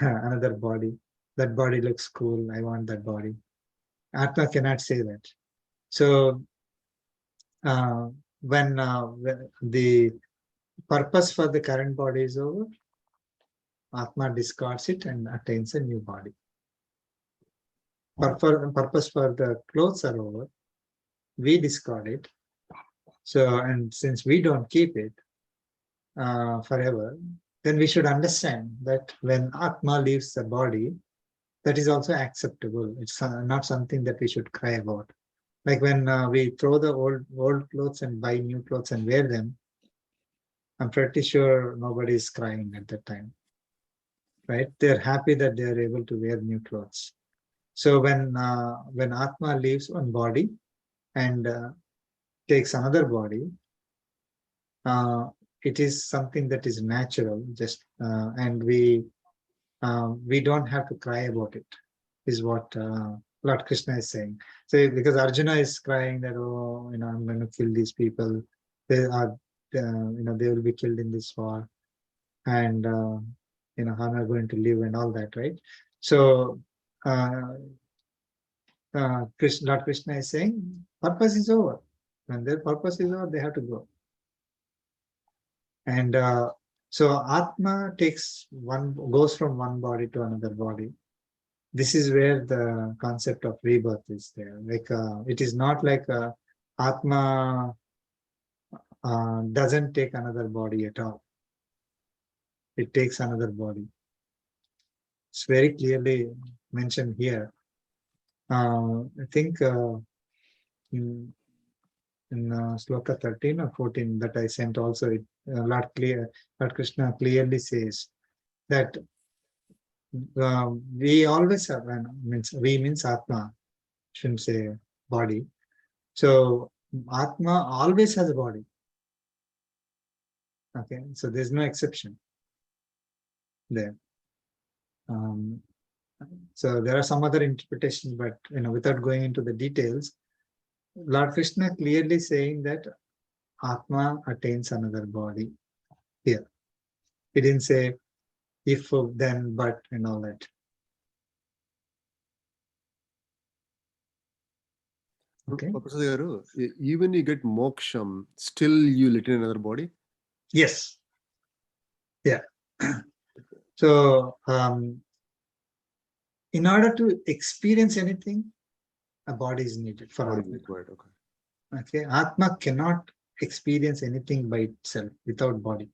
another body. That body looks cool, I want that body. Atma cannot say that. So when the purpose for the current body is over, Atma discards it and attains a new body. purpose for the clothes are over, we discard it. So, and since we don't keep it forever, then we should understand that when Atma leaves the body, that is also acceptable. It's not something that we should cry about. Like when we throw the old clothes and buy new clothes and wear them, I'm pretty sure nobody is crying at that time, right? They're happy that they're able to wear new clothes. So when Atma leaves one body and takes another body, it is something that is natural, just and we don't have to cry about it, is what Lord Krishna is saying. So because Arjuna is crying that, oh, I'm going to kill these people. They are, they will be killed in this war, and how am I going to live and all that, right? So Lord Krishna is saying, purpose is over. When their purpose is over, they have to go. And so Atma goes from one body to another body. This is where the concept of rebirth is there. Like it is not like Atma doesn't take another body at all. It takes another body. It's very clearly mentioned here. I think in Sloka 13 or 14 that I sent also, Lord Krishna clearly says that we always have, means Atma, shouldn't say body. So Atma always has a body. Okay, so there's no exception there. So there are some other interpretations, but without going into the details, Lord Krishna clearly saying that Atma attains another body here. He didn't say if, then, but, and all that. Okay. Even you get moksham, still you live in another body? Yes. Yeah. So in order to experience anything, a body is needed for Atma. Okay. Atma cannot experience anything by itself without body.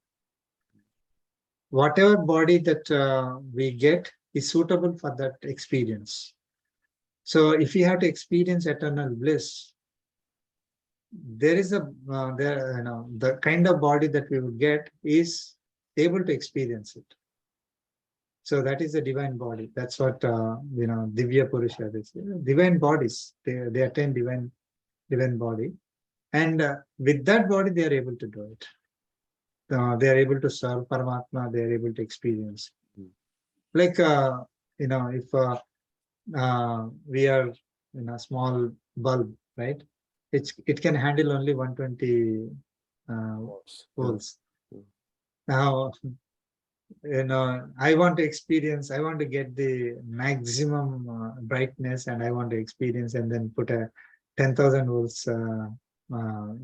Whatever body that we get is suitable for that experience. So if we have to experience eternal bliss, there is the kind of body that we would get is able to experience it. So that is the divine body. That's what Divya Purusha is. Divine bodies, they attain divine body, and with that body they are able to do it. They are able to serve Paramatma. They are able to experience. Like if we are in a small bulb, right? It can handle only 120 volts. Now, I want to experience, I want to get the maximum brightness, and I want to experience, and then put a 10,000 volts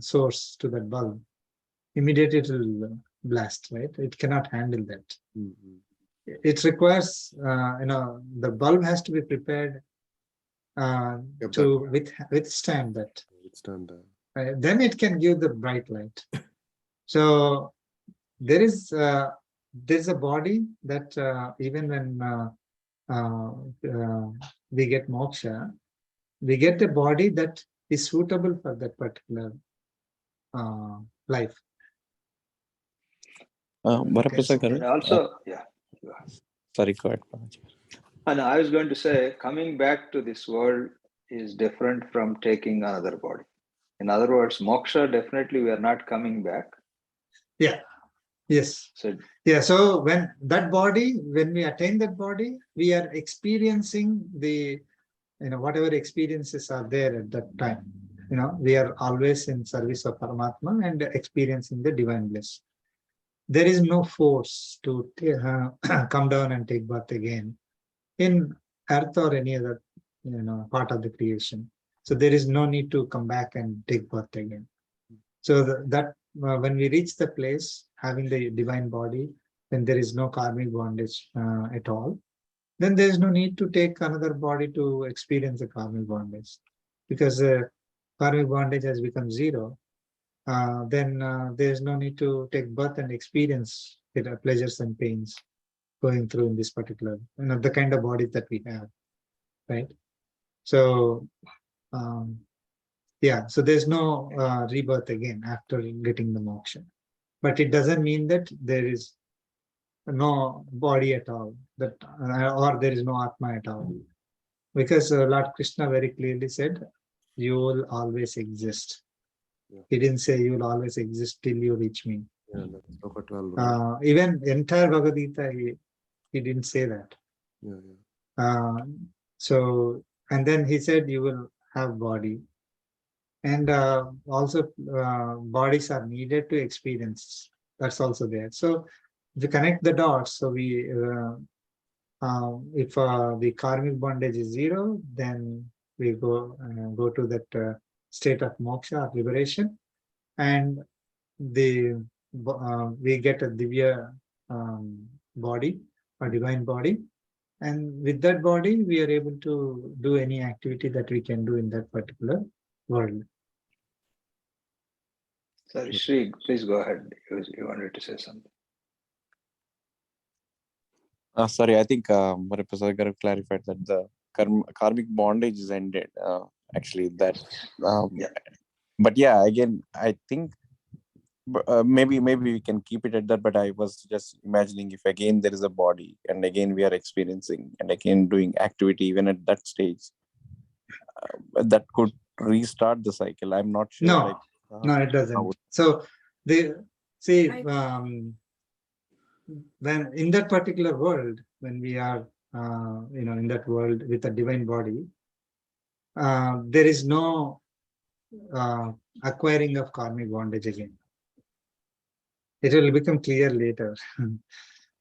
source to that bulb. Immediately it will blast, right? It cannot handle that. It requires, the bulb has to be prepared to withstand that. Then it can give the bright light. So there is there's a body that even when we get moksha, we get a body that is suitable for that particular life. Varaprasad And also, sorry, go ahead. And I was going to say, coming back to this world is different from taking another body. In other words, moksha, definitely we are not coming back. Yeah. Yes. So when that body, when we attain that body, we are experiencing the, whatever experiences are there at that time. We are always in service of Paramatma and experiencing the divine bliss. There is no force to come down and take birth again in earth or any other part of the creation. So there is no need to come back and take birth again. So that when we reach the place having the divine body, then there is no karmic bondage at all. then there is no need to take another body to experience the karmic bondage, because karmic bondage has become zero. Then there is no need to take birth and experience pleasures and pains going through in this particular, the kind of body that we have, right? So yeah, so there's no rebirth again after getting the moksha, but it doesn't mean that there is no body at all, that or there is no atma at all, because Lord Krishna very clearly said, you will always exist. Yeah. He didn't say you will always exist till you reach me. Yeah, that's Sloka 12. Right? Even entire Bhagavad Gita, he didn't say that. Yeah. So, and then he said you will have body, and also bodies are needed to experience. That's also there. So if you connect the dots, so we if the karmic bondage is zero, then we go to that state of moksha or liberation, and we get a divya body, a divine body, and with that body we are able to do any activity that we can do in that particular world. Sorry, Sri, please go ahead. You wanted to say something. Sorry, I think Varaprasad Garu clarified that the karmic bondage is ended. Actually, that. Yeah. But yeah, again, I think maybe we can keep it at that. But I was just imagining if again there is a body, and again we are experiencing, and again doing activity, even at that stage, that could restart the cycle. I'm not sure. No, no, it doesn't. So they see. When in that particular world, when we are, in that world with a divine body, there is no acquiring of karmic bondage again. It will become clear later.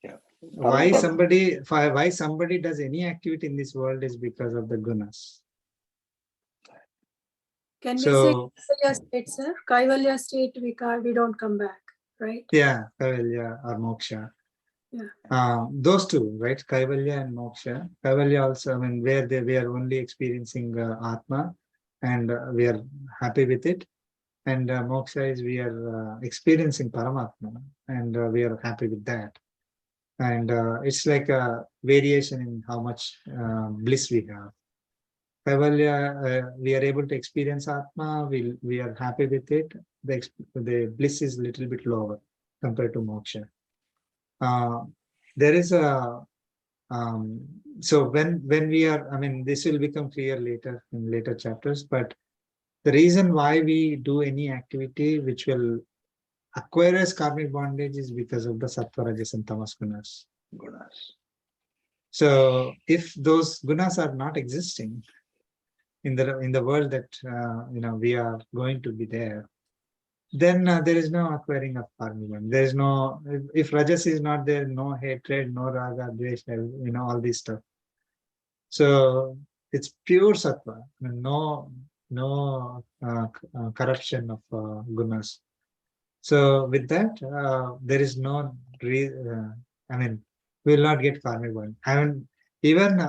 Yeah. Why somebody does any activity in this world is because of the gunas. Can we say Kaivalya state, sir? Kaivalya state, we don't come back, right? Yeah, Kaivalya or moksha. Yeah. Those two, right? Kaivalya and moksha. Kaivalya also, where we are only experiencing Atma, and we are happy with it. And moksha is we are experiencing Paramatma, and we are happy with that. And it's like a variation in how much bliss we have. Kaivalya, we are able to experience Atma, we are happy with it. The bliss is a little bit lower compared to moksha. There is a so when we are, this will become clear later in later chapters, but the reason why we do any activity which will acquire as karmic bondage is because of the sattva, rajas, and tamas gunas. So if those gunas are not existing in the world that we are going to be there, then there is no acquiring of karmic bondage. There is no, if rajas is not there, no hatred, no raga, dvesha, all this stuff. So it's pure sattva, no corruption of gunas. So with that, there is no, we will not get karmic bondage. Even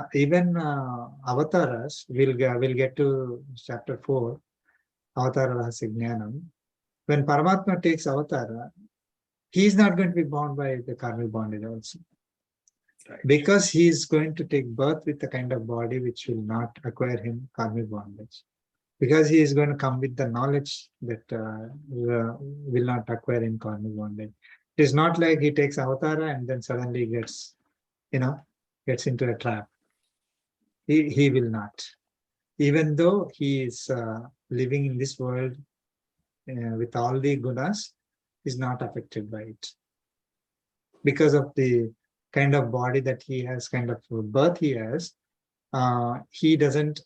avatars, we'll get to chapter 4, Avatara Rahasya Jnanam. When Paramatma takes avatara, he is not going to be bound by the karmic bondage also. Right. Because he is going to take birth with a kind of body which will not acquire him karmic bondage. Because he is going to come with the knowledge that will not acquire him karmic bondage. It is not like he takes avatara and then suddenly gets into a trap. He will not. Even though he is living in this world with all the gunas, is not affected by it. Because of the kind of body that he has, kind of birth he has, he doesn't,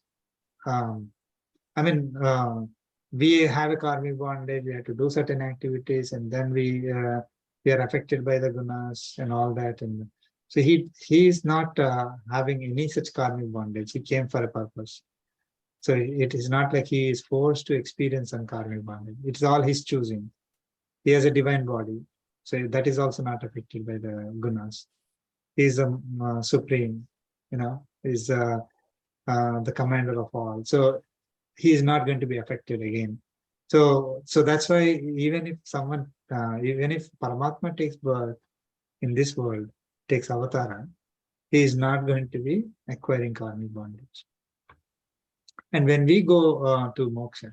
we have a karmic bondage, we have to do certain activities, and then we are affected by the gunas and all that. And so he is not having any such karmic bondage. He came for a purpose. So it is not like he is forced to experience some karmic bondage. It's all his choosing. He has a divine body. So that is also not affected by the gunas. He is the supreme. is the commander of all. So he is not going to be affected again. So that's why even if Paramatma takes birth in this world, takes avatara, he is not going to be acquiring karmic bondage. And when we go to moksha,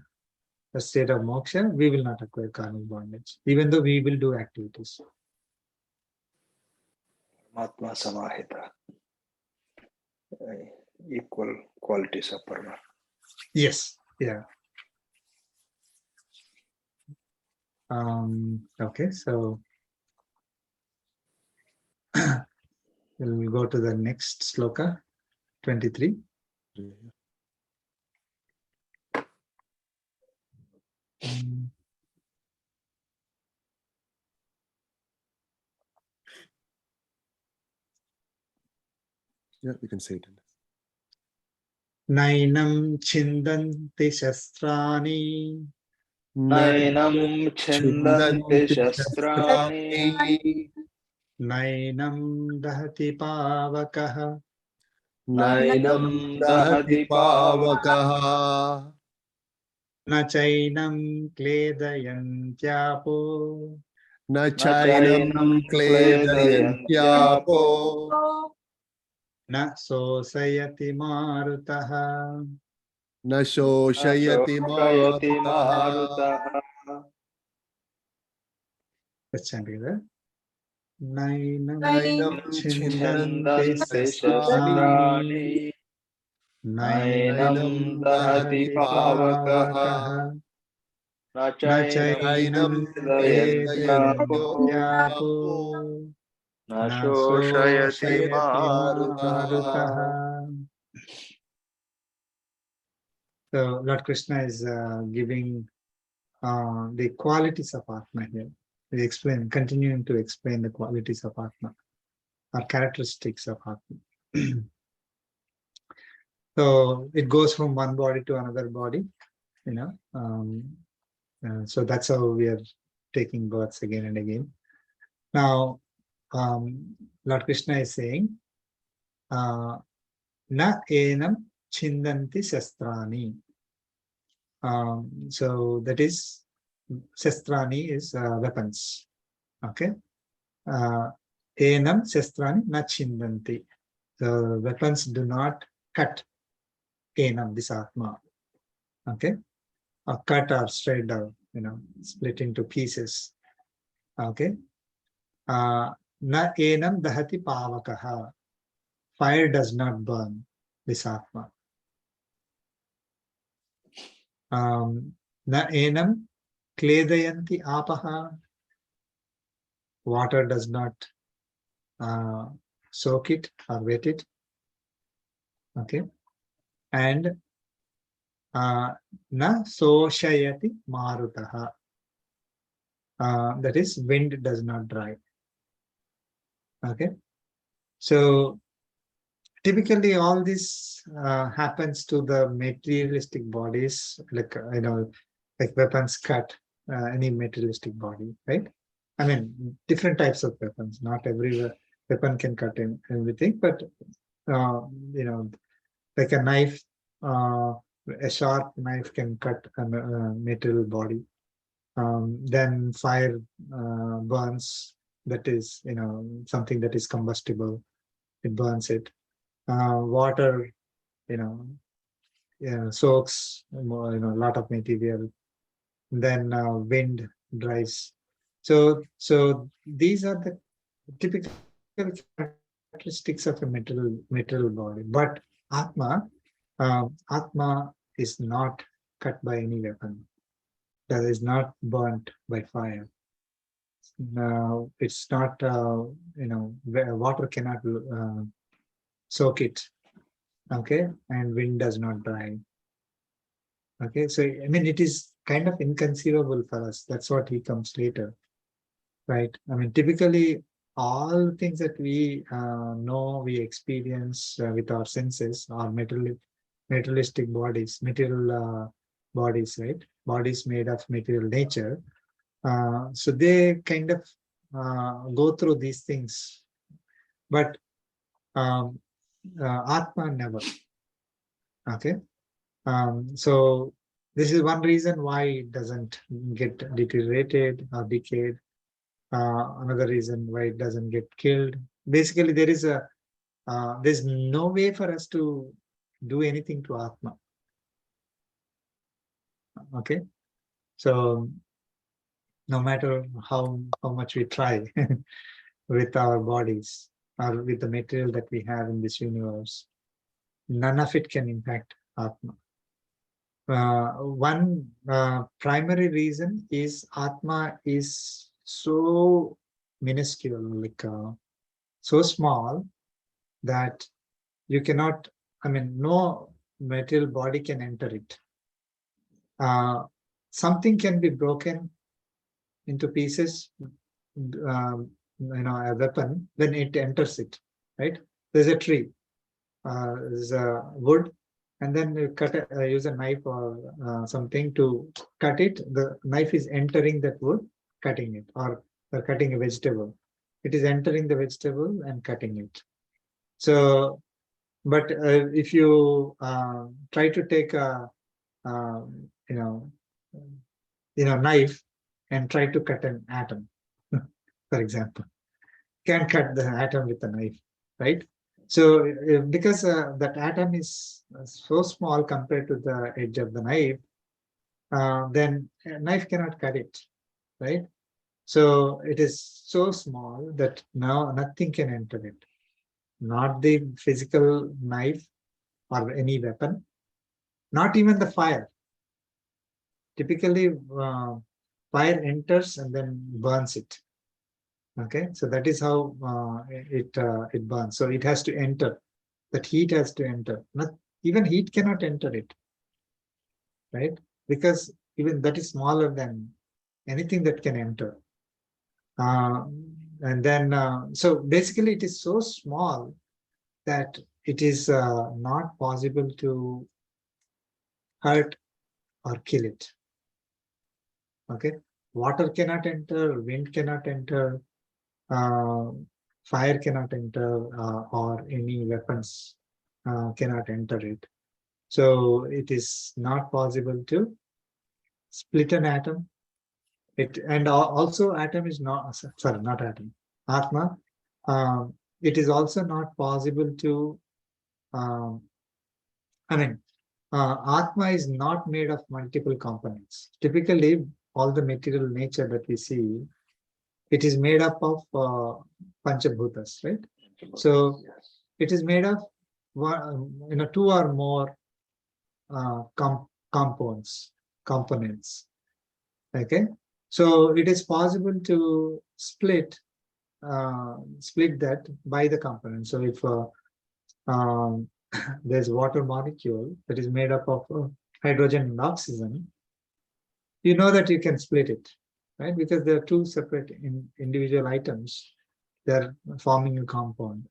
the state of moksha, we will not acquire karmic bondage, even though we will do activities. Atma Samahita. Equal qualities of Paramatma. Yes, yeah. Okay, so we'll go to the next sloka, 23. Yeah, you can say it. Nainam chindanti shastrani. Nainam chindanti shastrani. Nainam dahati pavakaha. Nainam dahati dahati pavakaha. Na chainam kledayantyapo. Na chainam chainam kledayantyapo. Na sosayati marutaha. Na shoshayati Shoshayati marutaha. marutaha. Let's chant together. Nainam Nainam chindanti Chindanti shastrani. shastrani. Nainam Nainam dahati dahati pavakaha. pavakaha. Na Na chainam chainam kledayantyapo. kledayantyapo. Na Na shoshayati soshayati marutaha. marutaha. So Lord Krishna is giving the qualities of Atma here. We continuing to explain the qualities of Atma, or characteristics of Atma. So it goes from one body to another body, so that's how we are taking births again and again. Now, Lord Krishna is saying, na enam chindanti shastrani. So that is, shastrani is weapons. Okay. Enam shastrani na chindanti. The weapons do not cut enam, this Atma. Okay. Or cut or shred or, split into pieces. Okay. Na enam dahati pavakaha. Fire does not burn this Atma. Na enam kledayanti apaha. Water does not soak it or wet it. Okay. And na soshayati marutaha. That is, wind does not dry. Okay. So typically all this happens to the materialistic bodies, like like weapons cut any materialistic body, right? I mean, different types of weapons. Not every weapon can cut everything, but like a knife, a sharp knife can cut a metal body. Then fire burns. That is, something that is combustible. It burns it. Water, soaks, a lot of material. Then wind dries. So these are the typical characteristics of a material body. But Atma is not cut by any weapon. That is not burnt by fire. Now it's not, water cannot soak it. Okay, and wind does not dry. Okay, so I mean, it is kind of inconceivable for us. That's what he comes later, right? I mean, typically all things that we know, we experience with our senses are materialistic bodies, material bodies, right? Bodies made of material nature. So they kind of go through these things. But Atma never. Okay. So this is one reason why it doesn't get deteriorated or decayed. Another reason why it doesn't get killed. Basically, there's no way for us to do anything to Atma. Okay. So no matter how much we try with our bodies or with the material that we have in this universe, none of it can impact Atma. One primary reason is Atma is so minuscule, like so small that you cannot, no material body can enter it. Something can be broken into pieces, a weapon, when it enters it, right? There's a tree, there's a wood, and then you use a knife or something to cut it. The knife is entering that wood, cutting it, or cutting a vegetable. It is entering the vegetable and cutting it. So, but if you try to take a knife and try to cut an atom, for example, can't cut the atom with a knife, right? So because that atom is so small compared to the edge of the knife, then a knife cannot cut it, right? So it is so small that now nothing can enter it. Not the physical knife or any weapon, not even the fire. Typically, fire enters and then burns it. Okay, so that is how it burns. So it has to enter. That heat has to enter. Not even heat cannot enter it, right? Because even that is smaller than anything that can enter. And then, so basically, it is so small that it is not possible to hurt or kill it. Okay, water cannot enter, wind cannot enter, fire cannot enter, or any weapons cannot enter it. So it is not possible to split an atom. And also atom is not, sorry, not atom, Atma. It is also not possible to, Atma is not made of multiple components. Typically, all the material nature that we see, it is made up of Panchabhutas, right? So it is made of one, two or more components. Okay, so it is possible to split that by the component. So if there's water molecule that is made up of hydrogen and oxygen, you know that you can split it, right? Because there are two separate individual items. They're forming a compound.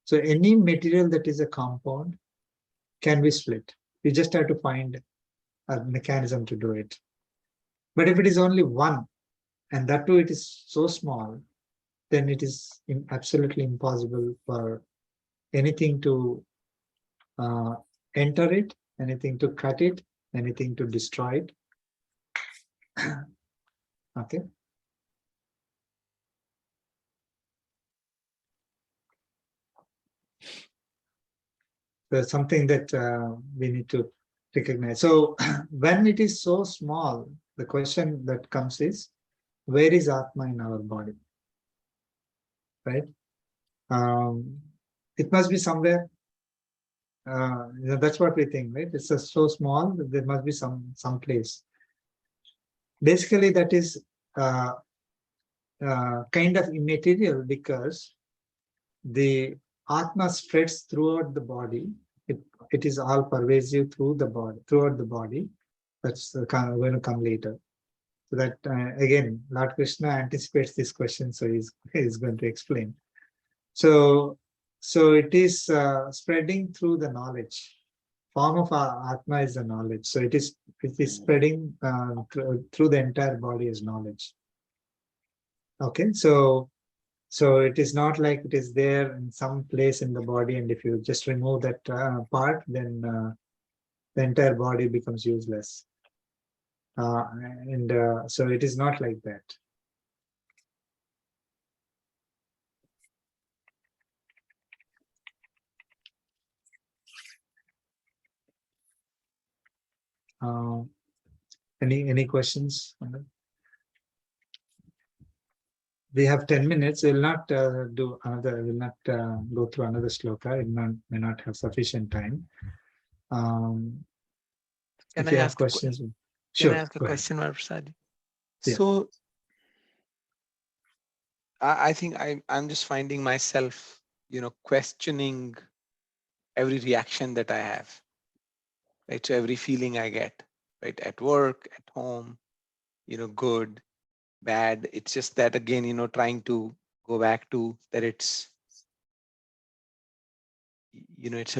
So any material that is a compound can be split. You just have to find a mechanism to do it. But if it is only one, and that too it is so small, then it is absolutely impossible for anything to enter it, anything to cut it, anything to destroy it. Okay. There's something that we need to recognize. So when it is so small, the question that comes is, where is Atma in our body? Right? It must be somewhere. That's what we think, right? It's so small that there must be some place. Basically, that is kind of immaterial because the Atma spreads throughout the body. It is all pervasive throughout the body. That's going to come later. So that again, Lord Krishna anticipates this question, so he's going to explain. So it is spreading through the knowledge. Form of Atma is the knowledge. So it is spreading through the entire body as knowledge. Okay, so So it is not like it is there in some place in the body, and if you just remove that part, then the entire body becomes useless. So it is not like that. Any questions on that? We have 10 minutes. We'll not do another. We'll not go through another sloka. It may not have sufficient time. Can if I you have ask questions, Can sure. I ask a go ahead. question, Varaprasad? Yeah. So I think I'm just finding myself, questioning every reaction that I have, right? So every feeling I get, right, at work, at home, good, bad. It's just that again, trying to go back to that it's, it's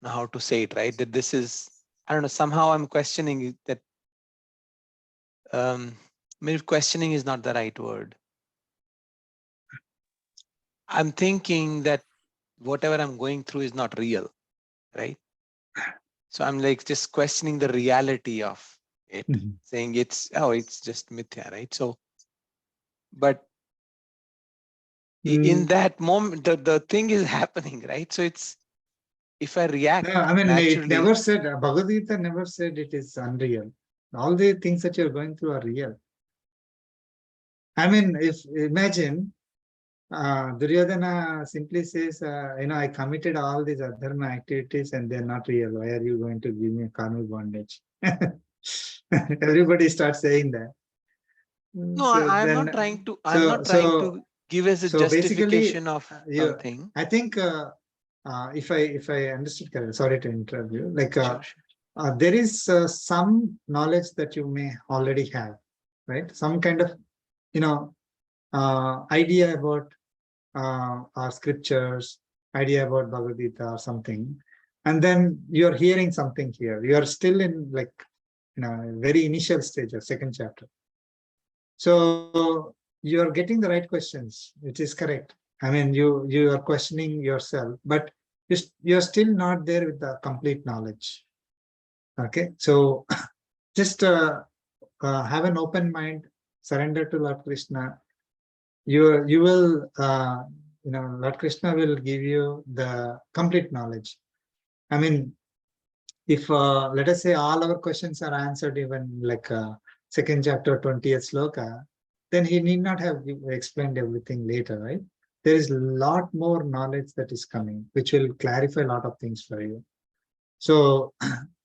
how to say it, right? That this is, I don't know, somehow I'm questioning it, that, maybe questioning is not the right word. I'm thinking that whatever I'm going through is not real, right? So I'm like just questioning the reality of it, saying it's just mithya, right? So, but in that moment, the thing is happening, right? So it's, if I react No, I mean, it naturally, never said, Bhagavad Gita never said it is unreal. All the things that you're going through are real. I mean, if imagine Duryodhana simply says, I committed all these adharma activities and they're not real. Why are you going to give me a karmic bondage? Everybody starts saying that. no, So I'm then, not trying to. so I'm not trying to give as a so basically, justification of something. I think if I understood correctly, sorry to interrupt you. Like Sure. there is some knowledge that you may already have, right? Some kind of idea about our scriptures, idea about Bhagavad Gita or something, and then you're hearing something here. You are still in like very initial stage of second chapter. So you are getting the right questions, which is correct. I mean, you are questioning yourself, but you're still not there with the complete knowledge. Okay, so just have an open mind, surrender to Lord Krishna. You will, Lord Krishna will give you the complete knowledge. I mean, if let us say all our questions are answered, even like second chapter 20th sloka, then he need not have explained everything later, right? There is a lot more knowledge that is coming, which will clarify a lot of things for you. So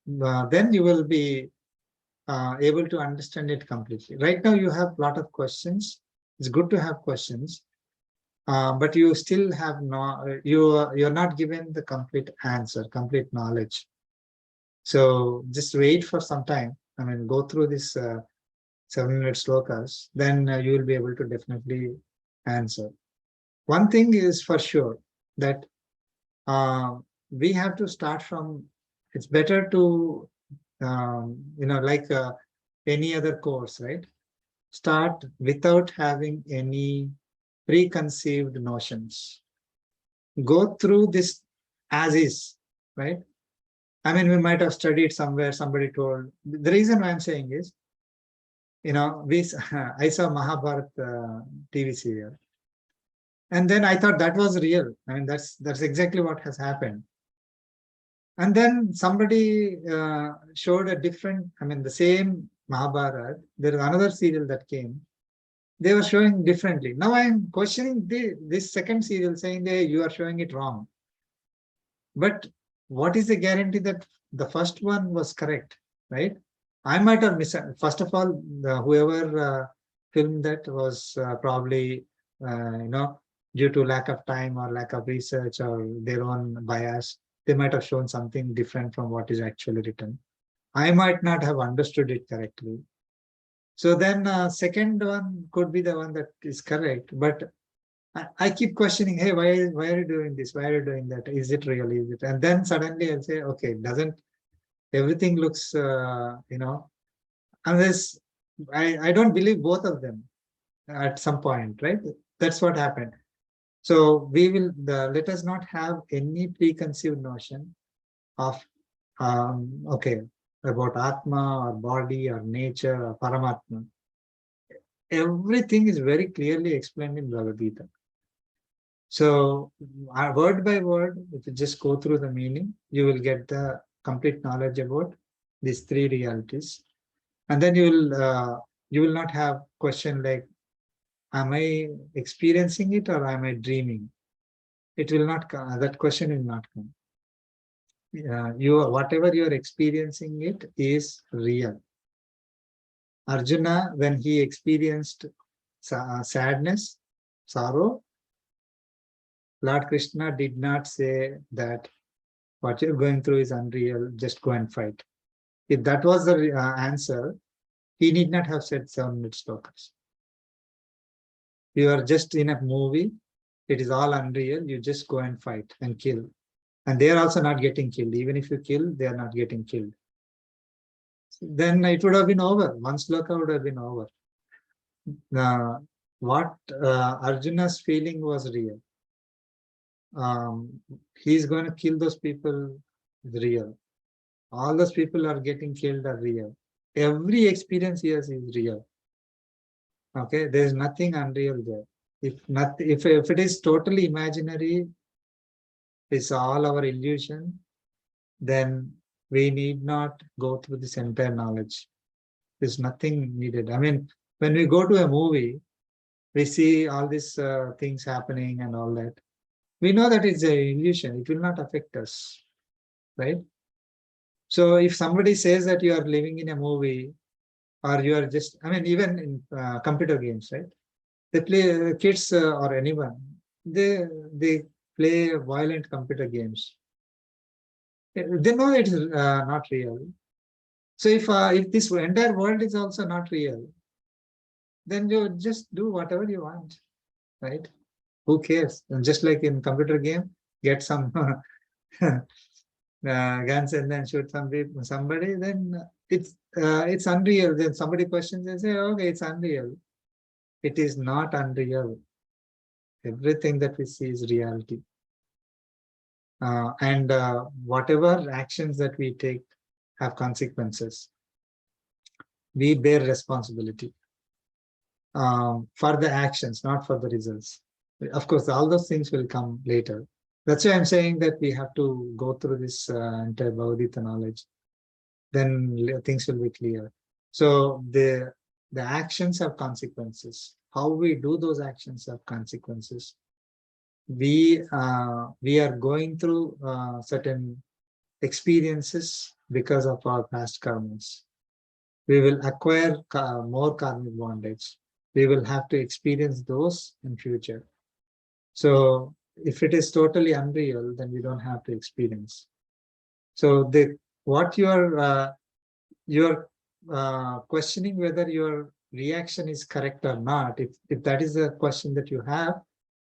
then you will be able to understand it completely. Right now, you have a lot of questions. It's good to have questions, but you still have you're not given the complete answer, complete knowledge. So just wait for some time. I mean, go through this 700 slokas, then you will be able to definitely answer. One thing is for sure that we have to start from, it's better to, like any other course, right? Start without having any preconceived notions. Go through this as is, right? I mean, we might have studied somewhere, somebody told. The reason why I'm saying is, I saw Mahabharata TV serial. And then I thought that was real. I mean, that's exactly what has happened. And then somebody showed a different, I mean, the same Mahabharata. There is another serial that came. They were showing differently. Now I'm questioning this second serial, saying that you are showing it wrong. But what is the guarantee that the first one was correct, right? I might have missed. First of all, whoever filmed that was probably, due to lack of time or lack of research or their own bias, they might have shown something different from what is actually written. I might not have understood it correctly. So then second one could be the one that is correct. But I keep questioning, hey, why are you doing this? Why are you doing that? Is it really? Is it? And then suddenly I'll say, okay, doesn't everything looks, unless I don't believe both of them at some point, right? That's what happened. So we will let us not have any preconceived notion of okay, about Atma or body or nature or Paramatma. Everything is very clearly explained in Bhagavad Gita. So word by word, if you just go through the meaning, you will get the complete knowledge about these three realities. And then you will not have question like, am I experiencing it or am I dreaming? It will not come. That question will not come. Whatever you are experiencing, it is real. Arjuna, when he experienced sadness, sorrow, Lord Krishna did not say that what you're going through is unreal, just go and fight. If that was the answer, he need not have said 700 slokas. You are just in a movie, it is all unreal, you just go and fight and kill. And they are also not getting killed. Even if you kill, they are not getting killed. Then it would have been over. One sloka would have been over. What Arjuna's feeling was real. He's going to kill those people, real. All those people are getting killed are real. Every experience he has is real. Okay, there's nothing unreal there. If it is totally imaginary, it's all our illusion, then we need not go through this entire knowledge. There's nothing needed. I mean, when we go to a movie, we see all these things happening and all that. We know that it's an illusion. It will not affect us, right? So if somebody says that you are living in a movie, or you are just, I mean, even in computer games, right? They play, kids or anyone, they play violent computer games. They know it is not real. So if this entire world is also not real, then you just do whatever you want, right? Who cares? And just like in computer game, get some guns and then shoot somebody, then it's unreal. Then somebody questions and say, okay, it's unreal. It is not unreal. Everything that we see is reality. And whatever actions that we take have consequences. We bear responsibility for the actions, not for the results. Of course, all those things will come later. That's why I'm saying that we have to go through this entire Bhagavad Gita knowledge. Then things will be clear. So the actions have consequences. How we do those actions have consequences. We are going through certain experiences because of our past karmas. We will acquire more karmic bondage. We will have to experience those in future. So if it is totally unreal, then we don't have to experience. So what you are questioning whether your reaction is correct or not. If that is a question that you have,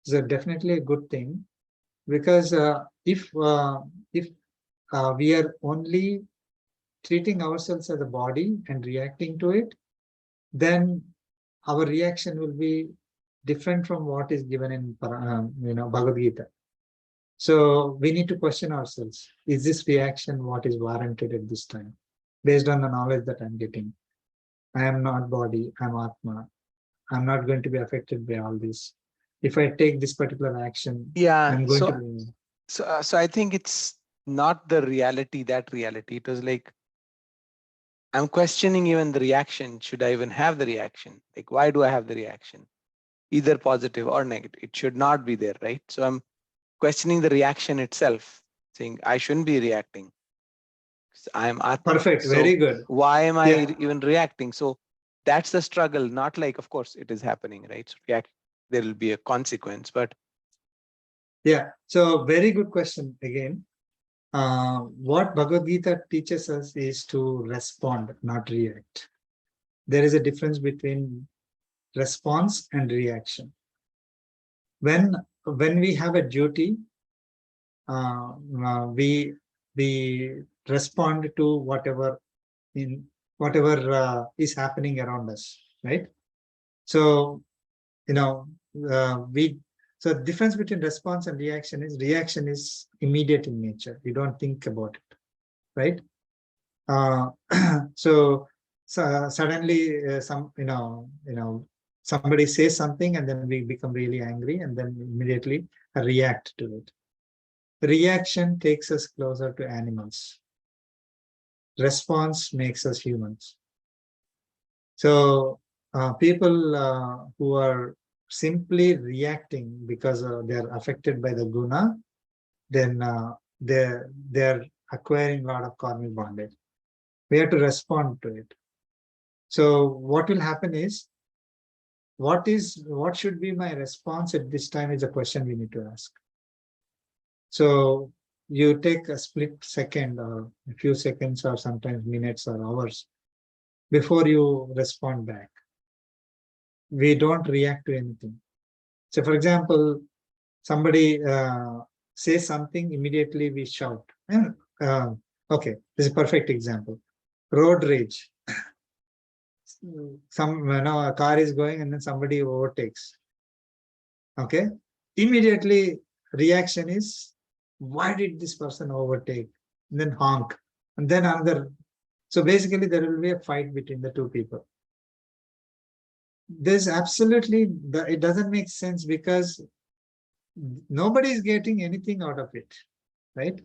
is definitely a good thing, because if we are only treating ourselves as a body and reacting to it, then our reaction will be different from what is given in Bhagavad Gita. So we need to question ourselves: is this reaction what is warranted at this time, based on the knowledge that I'm getting? I am not body, I'm Atma. I'm not going to be affected by all this. If I take this particular action, I'm going to be. So I think it's not the reality, that reality. It was like, I'm questioning even the reaction. Should I even have the reaction? Like, why do I have the reaction? Either positive or negative. It should not be there, right? So I'm questioning the reaction itself, saying I shouldn't be reacting. I'm Atma. Perfect, so very good. Why am I even reacting? So that's the struggle, not like, of course, it is happening, right? So there will be a consequence, but. Yeah, so very good question again. What Bhagavad Gita teaches us is to respond, not react. There is a difference between response and reaction. When we have a duty, we respond to whatever is happening around us, right? So So the difference between response and reaction is immediate in nature. You don't think about it, right? So suddenly somebody says something and then we become really angry and then immediately react to it. Reaction takes us closer to animals. Response makes us humans. So people who are simply reacting because they're affected by the guna, then they're acquiring a lot of karmic bondage. We have to respond to it. So what will happen is, what should be my response at this time is a question we need to ask. So you take a split second or a few seconds or sometimes minutes or hours before you respond back. We don't react to anything. So for example, somebody says something, immediately we shout. Okay, this is a perfect example. Road rage. A car is going and then somebody overtakes. Okay, immediately reaction is, why did this person overtake? And then honk, and then another. So basically there will be a fight between the two people. There's absolutely, it doesn't make sense because nobody is getting anything out of it, right?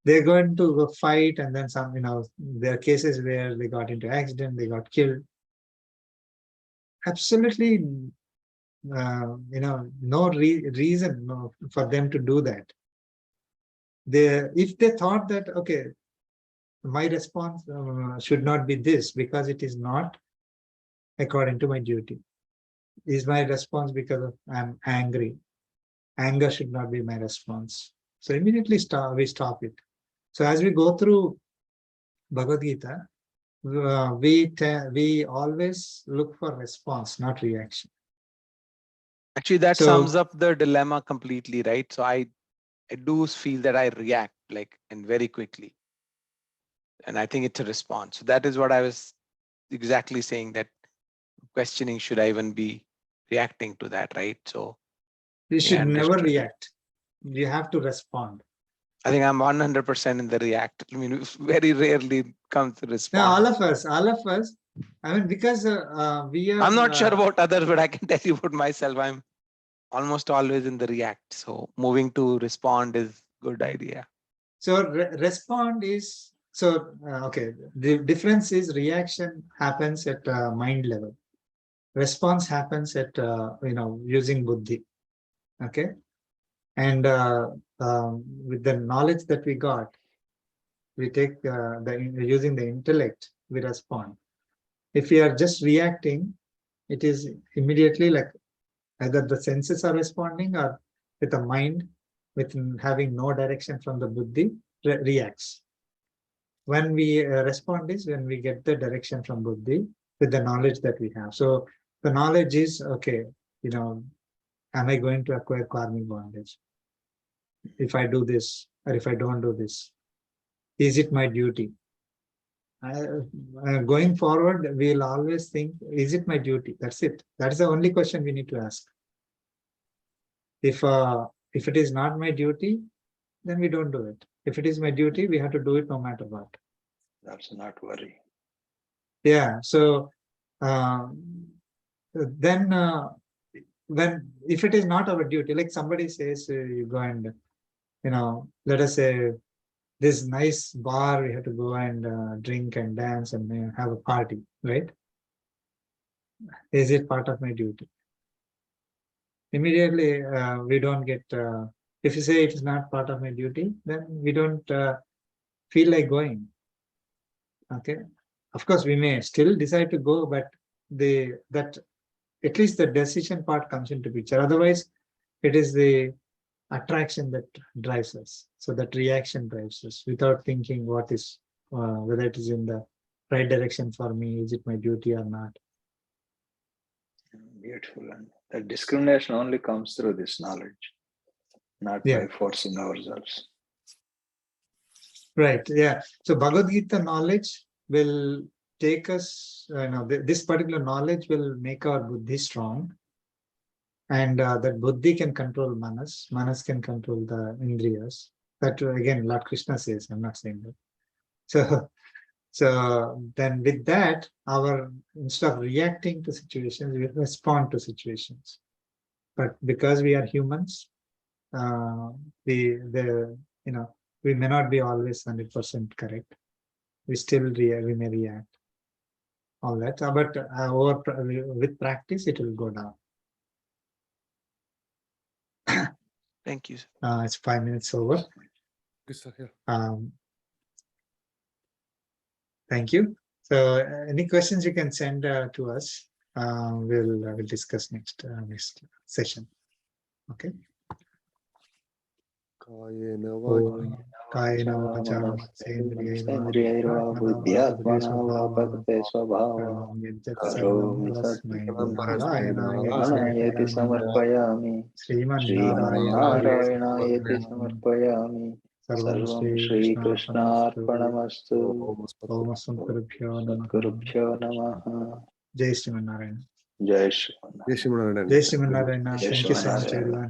They're going to go fight, and then some, there are cases where they got into accident, they got killed. Absolutely, no reason for them to do that. If they thought that, okay, my response should not be this because it is not according to my duty. Is my response because I'm angry? Anger should not be my response. So immediately we stop it. So as we go through Bhagavad Gita, we always look for response, not reaction. Actually, that sums up the dilemma completely, right? So I do feel that I react and very quickly. And I think it's a response. So that is what I was exactly saying, that questioning, should I even be reacting to that, right? So you should never react. You have to respond. I think I'm 100% in the react. I mean, very rarely comes to respond. No, all of us. I mean, because we are. I'm not sure about others, but I can tell you about myself. I'm almost always in the react. So moving to respond is a good idea. So respond is, okay, the difference is reaction happens at mind level. Response happens at, using buddhi. Okay. And with the knowledge that we got, we take using the intellect, we respond. If we are just reacting, it is immediately like either the senses are responding or with the mind, with having no direction from the buddhi, reacts. When we respond is when we get the direction from buddhi with the knowledge that we have. So the knowledge is, okay, am I going to acquire karmic bondage? If I do this or if I don't do this, is it my duty? Going forward, we'll always think, is it my duty? That's it. That is the only question we need to ask. If it is not my duty, then we don't do it. If it is my duty, we have to do it no matter what. That's not worry. Yeah. So then if it is not our duty, like somebody says, you go and, let us say this nice bar, we have to go and drink and dance and have a party, right? Is it part of my duty? Immediately, we don't get, if you say it is not part of my duty, then we don't feel like going. Okay. Of course, we may still decide to go, but that at least the decision part comes into picture. Otherwise, it is the attraction that drives us. So that reaction drives us without thinking what is, whether it is in the right direction for me, is it my duty or not. Beautiful. And that discrimination only comes through this knowledge, not by forcing ourselves. Right. Yeah. So Bhagavad Gita knowledge will take us, this particular knowledge will make our buddhi strong. And that buddhi can control manas, manas can control the indriyas. That again, Lord Krishna says, I'm not saying that. So then with that, instead of reacting to situations, we respond to situations. But because we are humans, we may not be always 100% correct. We may react. All that, but with practice, it will go down. Thank you, sir. It's 5 minutes over. Yes, sir. Yeah. Thank you. So, any questions you can send to us. We'll discuss next session. Okay. कायेन वाचा सेन्द्रियैर्वा बुद्ध्यात्मना वा प्रकृते स्वभावात् करोमि तस्मै नारायणायेति समर्पयामि श्रीमन्नारायणायेति समर्पयामि सर्वं श्रीकृष्णार्पणमस्तु ओम सद्गुरुभ्यो नमः सद्गुरुभ्यो नमः जय श्रीमन्नारायण जय श्रीमन्नारायण Yes, Shimon. जय श्रीमन्नारायण जय thank you so much Sriman Narayana everyone